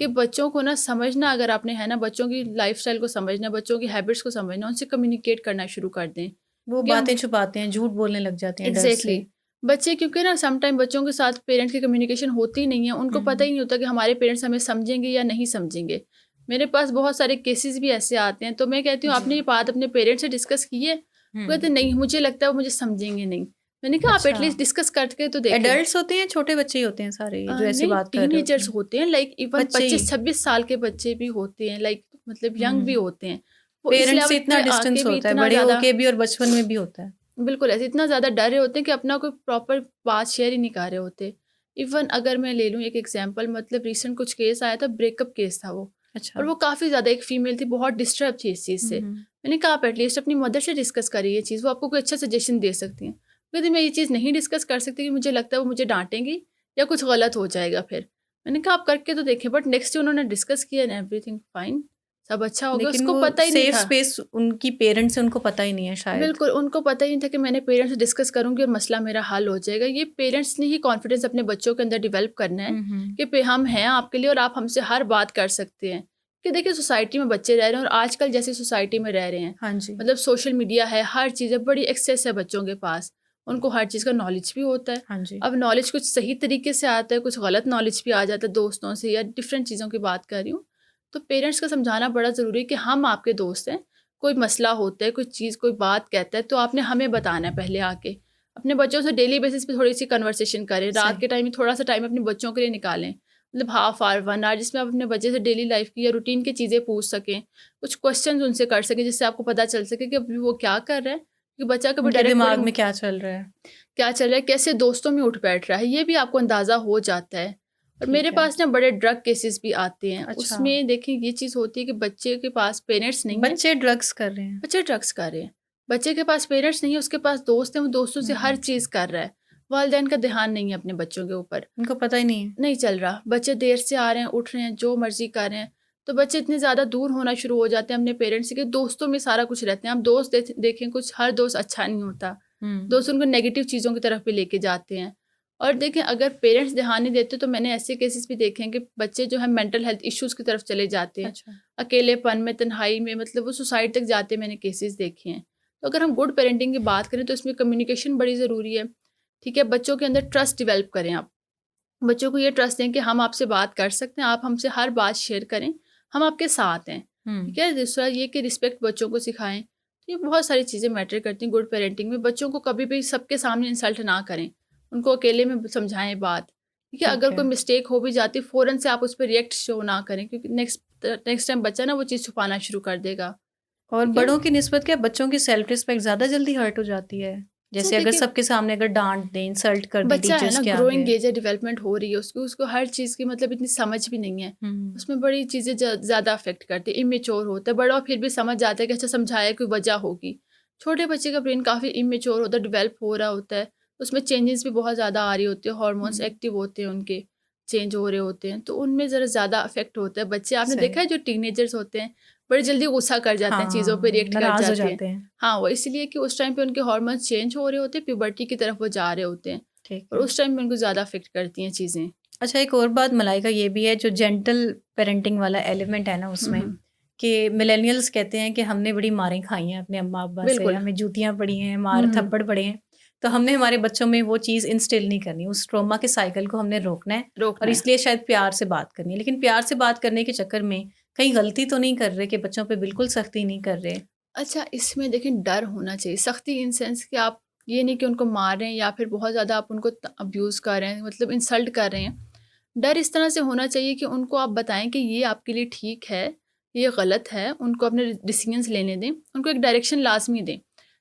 बच्चों को ना समझना, अगर आपने है ना बच्चों की लाइफस्टाइल को समझना, बच्चों की हैबिट्स को समझना, उनसे कम्युनिकेट करना शुरू कर दें। वो क्योंकि हम बातें छुपाते हैं, झूठ बोलने लग जाते हैं डर एग्जैक्टली से। बच्चे, क्योंकि ना सम टाइम बच्चों के साथ पेरेंट्स की कम्युनिकेशन होती नहीं है, उनको पता ही नहीं होता कि हमारे पेरेंट्स हमें समझेंगे या नहीं समझेंगे। मेरे पास बहुत सारे केसेस भी ऐसे आते हैं, तो मैं कहती हूँ आपने ये बात अपने पेरेंट्स से डिस्कस की है? वो कहते नहीं, मुझे लगता है वो मुझे समझेंगे नहीं। मैंने कहा आप अच्छा। एटलीस्ट डिस्कस करके तो देखें। एडल्ट्स होते हैं, छोटे बच्चे ही होते हैं सारे ये जो ऐसी नहीं, बात कर रहे टीनेजर्स होते हैं? होते हैं, लाइक इवन बच्चे ही? 25-26 साल के बच्चे भी होते हैं, लाइक मतलब यंग भी होते हैं। वो इस पेरेंट्स से लेवल इतना पे आके डिस्टेंस भी होता है, इतना बड़े ज़्यादा, होके भी और बचपन में भी होता है। बिल्कुल ऐसे इतना ज़्यादा डरे होते हैं कि अपना कोई प्रॉपर बात शेयर ही नहीं कर रहे होते। इवन अगर मैं ले लूँ एक एग्जांपल, मतलब रिसेंट कुछ केस आया था, ब्रेकअप केस था वो, अच्छा। और वो काफ़ी ज़्यादा, एक फीमेल थी, बहुत डिस्टर्ब थी इस चीज़ से। मैंने कहा आप एटलीस्ट अपनी मदर से डिस्कस करिए ये चीज़, वो आपको कोई अच्छा सजेशन दे सकती हैं। कहती मैं ये चीज़ नहीं डिस्कस कर सकती कि मुझे लगता है वो मुझे डांटेंगी या कुछ गलत हो जाएगा फिर। मैंने कहा आप करके तो देखें, बट नेक्स्ट डे उन्होंने डिस्कस किया एंड एवरीथिंग फाइन, सब अच्छा हो गया। लेकिन उसको वो पता ही नहीं सेफ था, स्पेस उनकी पेरेंट्स से उनको पता ही नहीं है शायद। बिल्कुल उनको पता ही नहीं था कि मैंने पेरेंट्स से डिस्कस करूंगी और मसला मेरा हल हो जाएगा। ये पेरेंट्स ने ही कॉन्फिडेंस अपने बच्चों के अंदर डेवलप करना है कि हम हैं आपके लिए और आप हमसे हर बात कर सकते हैं। कि देखिए सोसाइटी में बच्चे रह रहे हैं और आजकल जैसी सोसाइटी में रह रहे हैं, हाँ जी। मतलब सोशल मीडिया है, हर चीज़ है, बड़ी एक्सेस है बच्चों के पास, उनको हर चीज़ का नॉलेज भी होता है। हाँ जी। अब नॉलेज कुछ सही तरीके से आता है, कुछ गलत नॉलेज भी आ जाता है दोस्तों से या डिफरेंट चीज़ों की बात कर रही हूँ। तो पेरेंट्स का समझाना बड़ा ज़रूरी है कि हम आपके दोस्त हैं, कोई मसला होता है, कोई चीज़, कोई बात कहता है तो आपने हमें बताना है पहले आके। अपने बच्चों से डेली बेसिस पे थोड़ी सी कन्वर्सेशन करें, रात सही। के टाइम में थोड़ा सा टाइम अपने बच्चों के लिए निकालें, मतलब हाफ आवर 1 आवर, जिसमें आप अपने बच्चे से डेली लाइफ की या रूटीन की चीज़ें पूछ सकें, कुछ क्वेश्चन उनसे कर सकें, जिससे आपको पता चल सके कि अभी वो क्या कर रहा है, क्योंकि बच्चा कभी उनके डायरेक्ट दिमाग में क्या चल रहा है। क्या चल रहा है, कैसे दोस्तों में उठ बैठ रहा है, ये भी आपको अंदाज़ा हो जाता है। और मेरे ठीक है। पास ना बड़े ड्रग केसेस भी आते हैं, अच्छा। उसमें देखिए ये चीज़ होती है कि बच्चे के पास पेरेंट्स नहीं है, बच्चे ड्रग्स कर रहे हैं। बच्चे ड्रग्स कर रहे हैं, बच्चे के पास पेरेंट्स नहीं है, उसके पास दोस्त हैं, वो दोस्तों से हर चीज़ कर रहा है, वालिदैन का ध्यान नहीं है अपने बच्चों के ऊपर, उनको पता ही नहीं है। नहीं चल रहा, बच्चे देर से आ रहे हैं, उठ रहे हैं, जो मर्जी कर रहे हैं, तो बच्चे इतने ज़्यादा दूर होना शुरू हो जाते हैं अपने पेरेंट्स से कि दोस्तों में सारा कुछ रहते हैं। आप दोस्त देखें, कुछ हर दोस्त अच्छा नहीं होता, दोस्त उनको नेगेटिव चीज़ों की तरफ भी लेके जाते हैं। और देखें अगर पेरेंट्स ध्यान नहीं देते तो मैंने ऐसे केसेस भी देखे हैं कि बच्चे जो है मेंटल हेल्थ इश्यूज़ की तरफ चले जाते हैं, अच्छा। अकेलेपन में, तन्हाई में, मतलब वो सुसाइड तक जाते हैं, मैंने केसेस देखे हैं। तो अगर हम गुड पेरेंटिंग की बात करें तो इसमें कम्युनिकेशन बड़ी ज़रूरी है। ठीक है, बच्चों के अंदर ट्रस्ट डिवेल्प करें आप, बच्चों को ये ट्रस्ट दें कि हम आपसे बात कर सकते हैं, आप हमसे हर बात शेयर करें, हम आपके साथ हैं। ठीक है, दूसरा ये कि रिस्पेक्ट बच्चों को सिखाएं। तो ये बहुत सारी चीज़ें मैटर करती हैं गुड पेरेंटिंग में। बच्चों को कभी भी सबके सामने इंसल्ट ना करें, उनको अकेले में समझाएं बात। ठीक है, ठीक अगर है। कोई मिस्टेक हो भी जाती है फ़ौरन से आप उस पर रिएक्ट शो ना करें, क्योंकि नेक्स्ट टाइम बच्चा ना वो चीज़ छुपाना शुरू कर देगा। और ठीक है, बड़ों की निस्बत क्या बच्चों की सेल्फ रिस्पेक्ट ज़्यादा जल्दी हर्ट हो जाती है? अच्छा जैसे अगर देखिए, सबके सामने अगर डाँट दें, इंसल्ट कर दें बच्चा है टीचर्स ना, के आगे। ग्रोइंग एज है, डेवलपमेंट हो रही है उसकी, उसको हर चीज़ की मतलब इतनी समझ भी नहीं है, हुँ। उसमें बड़ी चीज़ें ज़्यादा अफेक्ट करती है, इमेच्योर होता है। बड़ा फिर भी समझ जाता है कि अच्छा समझाया कोई वजह होगी। छोटे बच्चे का ब्रेन काफ़ी इमेच्योर होता है, डेवलप हो रहा होता है, उसमें चेंजेस भी बहुत ज़्यादा आ रही होती है, हार्मोन्स हुँ। एक्टिव होते हैं उनके, चेंज हो रहे होते हैं, तो उनमें ज़रा ज़्यादा अफेक्ट होता है। बच्चे आपने सही। देखा है जो टीनेजर्स होते हैं, बड़े जल्दी गुस्सा कर जाते हैं, चीज़ों पे हाँ, रिएक्ट कर नाराज़ हो जाते हैं। जाते हैं। हाँ, वो इसलिए कि उस टाइम पे उनके हार्मोन्स चेंज हो रहे होते हैं, प्यूबर्टी की तरफ वो जा रहे होते हैं, ठीक और है। उस टाइम में उनको ज़्यादा अफ़ेक्ट करती हैं चीज़ें। अच्छा, एक और बात मलाइका ये भी है जो जेंटल पेरेंटिंग वाला एलिमेंट है ना हुँ, उसमें, हुँ। कि मिलेनियल्स कहते हैं कि हमने बड़ी मारें खाई हैं अपने अम्मा-अब्बा से, बिल्कुल। हमें जूतियाँ पड़ी हैं, हुँ, मार हुँ। थप्पड़ पड़े हैं। तो हमने हमारे बच्चों में वो चीज़ इंस्टिल नहीं करनी, उस ट्रॉमा के साइकिल को हमने रोकना है और रोकना है। इसलिए शायद प्यार से बात करनी है। लेकिन प्यार से बात करने के चक्कर में कहीं गलती तो नहीं कर रहे कि बच्चों पे बिल्कुल सख्ती नहीं कर रहे? अच्छा, इसमें देखिए डर होना चाहिए, सख्ती इन सेंस कि आप ये नहीं कि उनको मार रहे हैं या फिर बहुत ज़्यादा आप उनको अब्यूज़ कर रहे हैं, मतलब इंसल्ट कर रहे हैं। डर इस तरह से होना चाहिए कि उनको आप बताएं कि ये आपके लिए ठीक है, ये गलत है, उनको अपने डिसीजंस लेने दें, उनको एक डायरेक्शन लाजमी दें,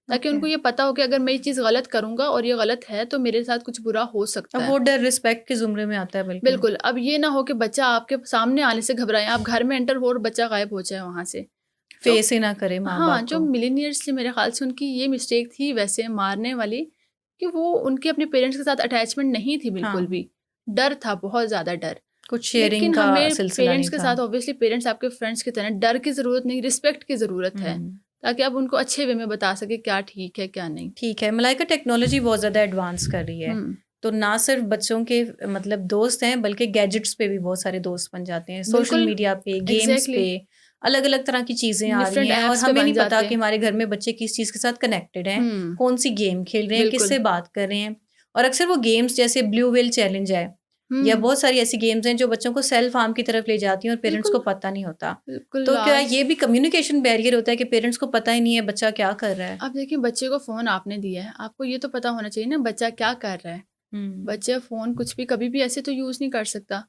ताकि ओके। उनको ये पता हो कि अगर मैं ये चीज़ गलत करूँगा और ये गलत है तो मेरे साथ कुछ बुरा हो सकता अब है। वो डर रिस्पेक्ट के ज़ुमरे में आता है बिल्कुल। बिल्कुल, अब ये ना हो कि बच्चा आपके सामने आने से घबराए, आप घर में एंटर हो और बच्चा गायब हो जाए वहाँ से। तो फेस ही ना करे हाँ, माँ-बाप जो को। मिलेनियर्स थे मेरे ख़्याल से उनकी ये मिस्टेक थी वैसे मारने वाली, कि वो उनकी अपने पेरेंट्स के साथ अटैचमेंट नहीं थी बिल्कुल हाँ, भी। डर था, बहुत ज़्यादा डर। कुछ शेयरिंग लेकिन का हमें सिलसिला पेरेंट्स नहीं के था। साथ ऑब्वियसली पेरेंट्स आपके फ्रेंड्स की तरह, डर की ज़रूरत नहीं, रिस्पेक्ट की ज़रूरत है, हुँ। ताकि आप उनको अच्छे वे में बता सकें क्या ठीक है, क्या नहीं। ठीक है, मलाइका टेक्नोलॉजी बहुत ज़्यादा एडवांस कर रही है। हुँ, तो ना सिर्फ़ बच्चों के मतलब दोस्त हैं, बल्कि गैजेट्स पे भी बहुत सारे दोस्त बन जाते हैं। सोशल बिल्कुल, मीडिया पे, गेम्स एग्ज़ैक्टली, पे, अलग-अलग तरह की चीज़ें आ रही डिफरेंट हैं और ऐप्स पे हमें बन नहीं पता जाते कि हैं। हमारे घर में बच्चे किस चीज़ के साथ कनेक्टेड हैं, हुँ, कौन-सी गेम खेल रहे हैं, बिल्कुल। किससे बात कर रहे हैं। और अक्सर वो गेम्स जैसे ब्लू व्हेल चैलेंज है, या बहुत सारी ऐसी गेम्स हैं जो बच्चों को सेल्फ हार्म की तरफ ले जाती हैं और पेरेंट्स को बिल्कुल पता नहीं होता। बिल्कुल तो क्या आज ये भी कम्युनिकेशन बैरियर होता है कि पेरेंट्स को पता ही नहीं है बच्चा क्या कर रहा है? अब देखिए, बच्चे को फ़ोन आपने दिया है, आपको ये तो पता होना चाहिए ना बच्चा क्या कर रहा है। हुँ। बच्चा फ़ोन कुछ भी कभी भी ऐसे तो यूज़ नहीं कर सकता।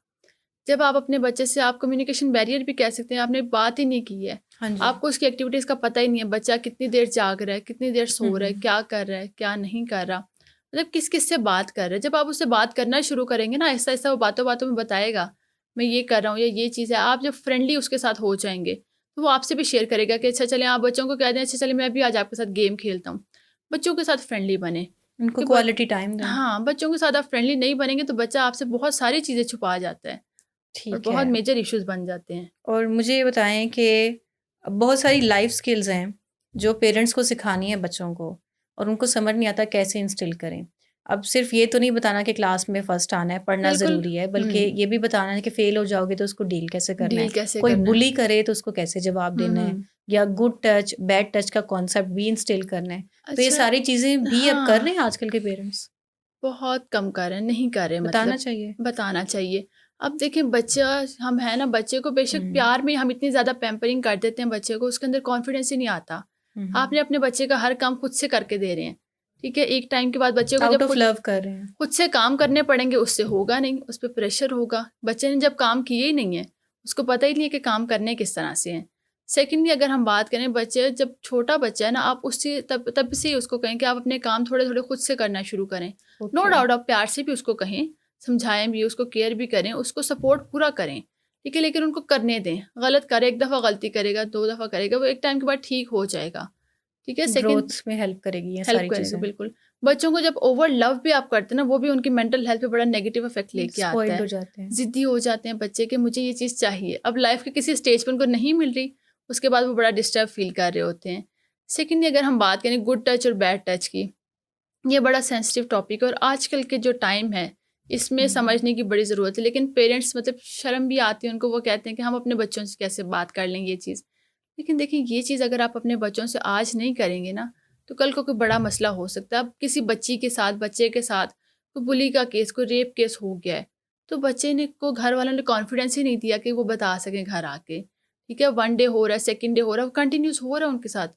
जब आप अपने बच्चे से, आप कम्युनिकेशन बैरियर भी कह सकते हैं, आपने बात ही नहीं की है, हाँ जी। आपको उसकी एक्टिविटीज़ का पता ही नहीं है, बच्चा कितनी देर जाग रहा है, कितनी देर हुँ, सो रहा है, हुँ। क्या कर रहा है, क्या नहीं कर रहा, मतलब किस-किस से बात कर रहा है। जब आप उससे बात करना शुरू करेंगे ना, आहिस्ता-आहिस्ता वो बातों-बातों में बताएगा, मैं ये कर रहा हूँ या ये चीज़ है। आप जब फ्रेंडली उसके साथ हो जाएँगे, तो वो आपसे भी शेयर करेगा कि अच्छा चलें, आप बच्चों को कह दें, अच्छा चलें मैं भी आज आपके साथ गेम खेलता हूँ। बच्चों के साथ फ्रेंडली बनें, उनको क्योंकि क्वालिटी टाइम दें। हाँ, बच्चों के साथ आप फ्रेंडली नहीं बनेंगे तो बच्चा आपसे बहुत सारी चीज़ें छुपा जाता है और ठीक है। बहुत मेजर इश्यूज़ बन जाते हैं। और मुझे ये बताएँ कि बहुत सारी लाइफ़ स्किल्स हैं, जो पेरेंट्स को सिखानी है बच्चों को और उनको समझ नहीं आता कैसे इंस्टिल करें। अब सिर्फ़ ये तो नहीं बताना कि क्लास में फर्स्ट आना है, पढ़ना बिल्कुल। ज़रूरी है, बल्कि ये भी बताना है कि फ़ेल हो जाओगे तो उसको डील कैसे करना डील है। कैसे कोई करना है। बुली करे तो उसको कैसे जवाब हुँ, देना है हुँ। या गुड टच, बैड टच का कॉन्सेप्ट भी इंस्टिल करना है। तो ये अच्छा, सारी चीज़ें भी अब कर रहे हाँ, हैं आजकल के पेरेंट्स? बहुत कम कर रहे हैं, नहीं कर रहे बताना मतलब, चाहिए। बताना चाहिए। अब देखिए बच्चा, हम है ना, बच्चे को बेशक हुँ। प्यार में हम इतनी ज़्यादा पैम्परिंग कर देते हैं बच्चे को, उसके अंदर कॉन्फिडेंस ही नहीं आता। हुँ, आपने हुँ। अपने बच्चे का हर काम खुद से करके दे रहे हैं, ठीक है? एक टाइम के बाद बच्चे को आउट जब ऑफ लव कर रहे हैं। खुद से काम करने पड़ेंगे, उससे होगा नहीं, उस पे प्रेशर होगा। बच्चे ने जब काम किए ही नहीं है, उसको पता ही नहीं है कि काम करने किस तरह से हैं। सेकंडली अगर हम बात करें, बच्चे जब छोटा बच्चा है ना, आप उससे तब तब से ही उसको कहें कि आप अपने काम थोड़े-थोड़े खुद से करना शुरू करें। No okay. डाउट आप प्यार से भी उसको कहें, समझाएँ भी, उसको केयर भी करें, उसको सपोर्ट पूरा करें, ठीक है? लेकिन उनको करने दें। गलत करे, 1 दफ़ा गलती करेगा, 2 दफ़ा करेगा, वो एक टाइम के बाद ठीक हो जाएगा, ठीक है? सेकंड ग्रोथ में हेल्प करेगी ये हेल्प सारी करेगा, चीज़ें। बिल्कुल। बच्चों को जब ओवर लव भी आप करते हैं ना, वो भी उनकी मेंटल हेल्थ पे बड़ा नेगेटिव इफ़ेक्ट लेके आता स्पॉइल्ड है। हो जाते हैं। ज़िद्दी हो जाते हैं बच्चे कि मुझे ये चीज़ चाहिए। अब लाइफ़ के किसी स्टेज पे उनको नहीं मिल रही, उसके बाद वो बड़ा डिस्टर्ब फ़ील कर रहे होते हैं। सेकंडली अगर हम बात करें गुड टच और बैड टच की, ये बड़ा सेंसिटिव टॉपिक है और आजकल के जो टाइम है, इसमें हुँ। समझने की बड़ी ज़रूरत है। लेकिन पेरेंट्स मतलब शर्म भी आती है उनको, वो कहते हैं कि हम अपने बच्चों से कैसे बात कर लें ये चीज़। लेकिन देखिए, ये चीज़ अगर आप अपने बच्चों से आज नहीं करेंगे ना, तो कल को कोई बड़ा मसला हो सकता है। अब किसी बच्ची के साथ, बच्चे के साथ कोई बुली का केस, कोई रेप केस हो गया है, तो बच्चे ने को घर वालों ने कॉन्फिडेंस ही नहीं दिया कि वो बता सकें घर आके। ठीक है, 1 डे हो रहा है, सेकंड डे हो रहा है, वो कंटिन्यूअस हो रहा है उनके साथ।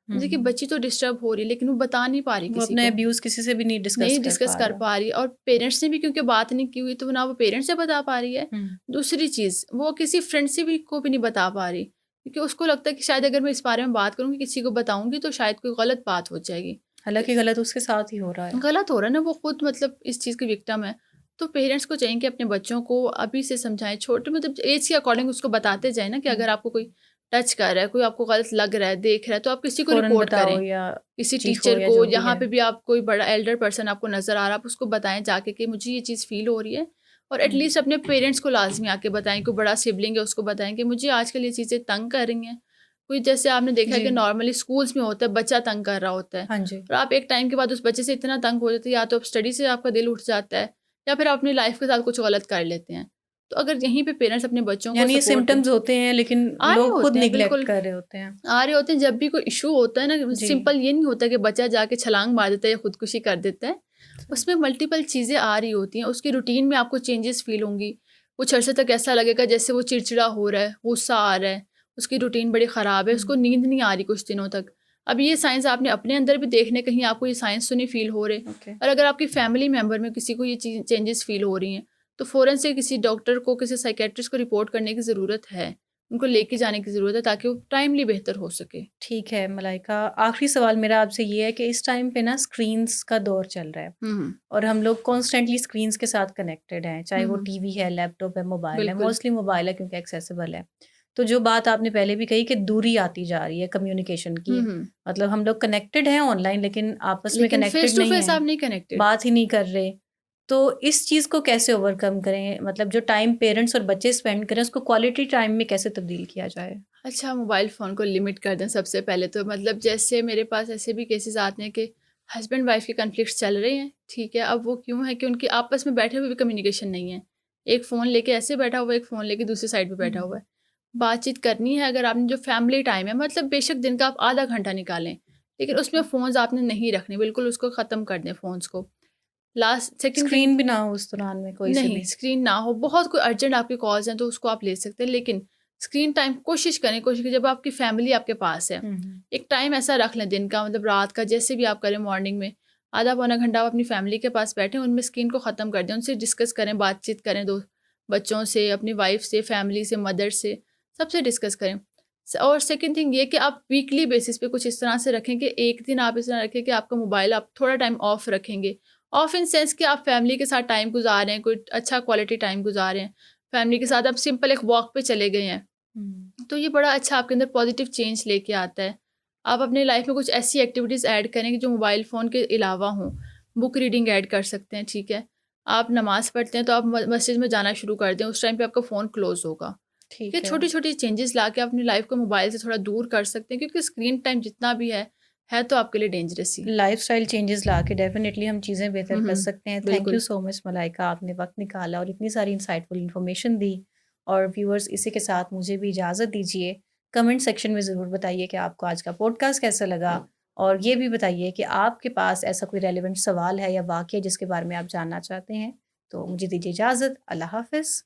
देखिए, हुँ। बच्ची तो डिस्टर्ब हो रही है, लेकिन वो बता नहीं पा रही वो किसी अपना को। अब्यूज़ किसी से भी नहीं डिस्कस नहीं कर डिस्कस पा कर रहा। पा रही है और पेरेंट्स ने भी क्योंकि बात नहीं की हुई, तो ना वो पेरेंट्स से बता पा रही है। हुँ। दूसरी चीज़, वो किसी फ्रेंड से भी को भी नहीं बता पा रही, क्योंकि उसको लगता है कि शायद अगर मैं इस बारे में बात करूँगी, किसी को बताऊँगी, तो शायद कोई गलत बात हो जाएगी। तो हालाँकि गलत उसके साथ ही हो रहा है। गलत हो रहा है ना, वो खुद मतलब इस चीज़ की विक्टिम है। तो पेरेंट्स को चाहिए कि अपने बच्चों को अभी से समझाएँ, छोटे मतलब एज के अकॉर्डिंग उसको बताते जाएँ ना कि हुँ। अगर आपको कोई टच कर रहा है, कोई आपको गलत लग रहा है, देख रहा है, तो आप किसी को फ़ौरन रिपोर्ट बताओ करें। या किसी चीखो टीचर या को, जो भी यहाँ है। पे भी आप कोई बड़ा एल्डर पर्सन आपको नज़र आ रहा है, आप उसको बताएँ जाके कि मुझे ये चीज़ फ़ील हो रही है, और हुँ। एटलीस्ट अपने पेरेंट्स को लाज़मी आके बताएँ, कोई बड़ा सिबलिंग है उसको बताएँ कि मुझे आजकल ये चीज़ें तंग कर रही हैं। कोई जैसे आपने देखा है जी। कि नॉर्मली स्कूल्स में होता है, बच्चा तंग कर रहा होता है, हाँ जी। और आप एक टाइम के बाद उस बच्चे से इतना तंग हो जाते हैं, या तो आप स्टडी से आपका दिल उठ जाता है, या फिर आप अपनी लाइफ़ के साथ कुछ गलत कर लेते हैं। तो अगर यहीं पे पेरेंट्स अपने बच्चों को यानी ये सपोर्ट दें, सिम्पटम्स होते हैं लेकिन आ रहे लोग खुद होते हैं नेग्लेक्ट बिल्कुल। कर रहे होते हैं। आ रहे होते हैं, जब भी कोई इशू होता है ना, जी। सिंपल ये नहीं होता कि बच्चा जाके छलांग मार देता है या खुदकुशी कर देता है। सही। उसमें मल्टीपल चीज़ें आ रही होती हैं, उसकी रूटीन में आपको चेंजेस फ़ील होंगी। कुछ अरसे तक ऐसा लगेगा जैसे वो चिड़चिड़ा हो रहा है, गुस्सा आ रहा है, उसकी रूटीन बड़ी ख़राब है, हुँ। उसको नींद नहीं आ रही कुछ दिनों तक। अब ये साइंस आपने अपने अंदर भी देखने, कहीं आपको ये साइंस तो नहीं फ़ील हो रहे, ओके। और अगर आपकी फैमिली मेंबर में किसी को ये चीज़ चेंजेस फ़ील हो रही हैं, तो फ़ौरन से किसी डॉक्टर को, किसी साइकियाट्रिस्ट को रिपोर्ट करने की ज़रूरत है। उनको लेके ओके। जाने की ज़रूरत है ताकि वो टाइमली बेहतर हो सके। ठीक है मलाइका, आखिरी सवाल मेरा आपसे ये है कि इस टाइम पे ना स्क्रीन्स का दौर चल रहा है हुँ, हुँ। और हम लोग कॉन्स्टेंटली स्क्रीन्स के साथ कनेक्टेड हैं, चाहे हुँ, वो हुँ। टीवी है, लैपटॉप है, मोबाइल है, बिल्कुल। मोस्टली मोबाइल है क्योंकि एक्सेसिबल है। तो जो बात आपने पहले भी कही कि दूरी आती जा रही है कम्युनिकेशन की, हुँ, हुँ। मतलब हम लोग कनेक्टेड हैं ऑनलाइन लेकिन आपस में लेकिन फेस कनेक्टेड टू नहीं फेस हैं, आप नहीं कनेक्टेड। बात ही नहीं कर रहे। तो इस चीज़ को कैसे ओवरकम करें? मतलब जो टाइम पेरेंट्स और बच्चे स्पेंड करें उसको क्वालिटी टाइम में कैसे तब्दील किया जाए? अच्छा, मोबाइल फ़ोन को लिमिट कर दें सबसे पहले तो, मतलब जैसे मेरे पास ऐसे भी केसेज़ आते हैं कि हस्बैंड वाइफ़ के कॉन्फ्लिक्ट्स चल रहे हैं, ठीक है? अब वो क्यों है कि उनकी आपस में बैठे हुए भी कम्युनिकेशन नहीं है। एक फ़ोन लेके ऐसे बैठा हुआ है, एक फ़ोन लेके दूसरी साइड पे बैठा हुँ। हुआ है। बातचीत करनी है अगर आपने, जो फैमिली टाइम है, मतलब बेशक दिन का आप आधा घंटा निकालें, लेकिन उसमें ओके। फ़ोन्स आपने नहीं रखने, बिल्कुल उसको ख़त्म कर दें फ़ोन्स को। लास्ट सेकंड स्क्रीन भी ना हो उस दौरान में कोई से नहीं, भी। स्क्रीन ना हो, बहुत कोई अर्जेंट आपके कॉल्स हैं तो उसको आप ले सकते हैं, लेकिन स्क्रीन टाइम कोशिश करें जब आपकी फैमिली आपके पास है, हुँ, एक टाइम ऐसा रख लें दिन का, मतलब रात का, जैसे भी आप करें, मॉर्निंग में आधा पौना घंटा आप अपनी फैमिली के पास बैठें, उनमें स्क्रीन को ख़त्म कर दें, उनसे डिस्कस करें, बातचीत करें, दो बच्चों से, अपनी वाइफ से, फैमिली से, मदर से, सबसे डिस्कस करें। और सेकंड थिंग ये कि आप वीकली बेसिस पे कुछ इस तरह से रखें कि एक दिन आप इस तरह रखें कि आपका मोबाइल आप थोड़ा टाइम ऑफ रखेंगे। ऑफ इन सेंस कि आप फैमिली के साथ टाइम गुजार रहे हैं, कोई अच्छा क्वालिटी टाइम गुजार रहे हैं, फैमिली के साथ आप सिंपल एक वॉक पे चले गए हैं, हुँ। तो ये बड़ा अच्छा आपके अंदर पॉजिटिव चेंज लेके आता है। आप अपनी लाइफ में कुछ ऐसी एक्टिविटीज़ ऐड करें कि जो मोबाइल फ़ोन के अलावा हों। बुक रीडिंग ऐड कर सकते हैं, ठीक है। आप नमाज़ पढ़ते हैं तो आप मस्जिद में जाना शुरू कर दें, उस टाइम पे आपका फ़ोन क्लोज़ होगा। ठीक है, ठीक है। छोटी-छोटी चेंजेस ला के अपनी लाइफ को मोबाइल से थोड़ा दूर कर सकते हैं, क्योंकि स्क्रीन टाइम जितना भी है तो आपके लिए डेंजरस ही। लाइफ़स्टाइल चेंजेस लाके डेफ़िनेटली हम चीज़ें बेहतर हुँ, कर हुँ। सकते हैं। थैंक यू बिल्कुल। सो मच मलाइका, आपने वक़्त निकाला और इतनी सारी इंसाइटफुल इन्फॉर्मेशन दी। और व्यूअर्स, इसी के साथ मुझे भी इजाज़त दीजिए। कमेंट सेक्शन में ज़रूर बताइए कि आपको आज का पॉडकास्ट कैसा लगा, और ये भी बताइए कि आपके पास ऐसा कोई रेलेवेंट सवाल है या वाक़या जिसके बारे में आप जानना चाहते हैं। तो मुझे दीजिए इजाज़त। अल्लाह हाफ़िज़।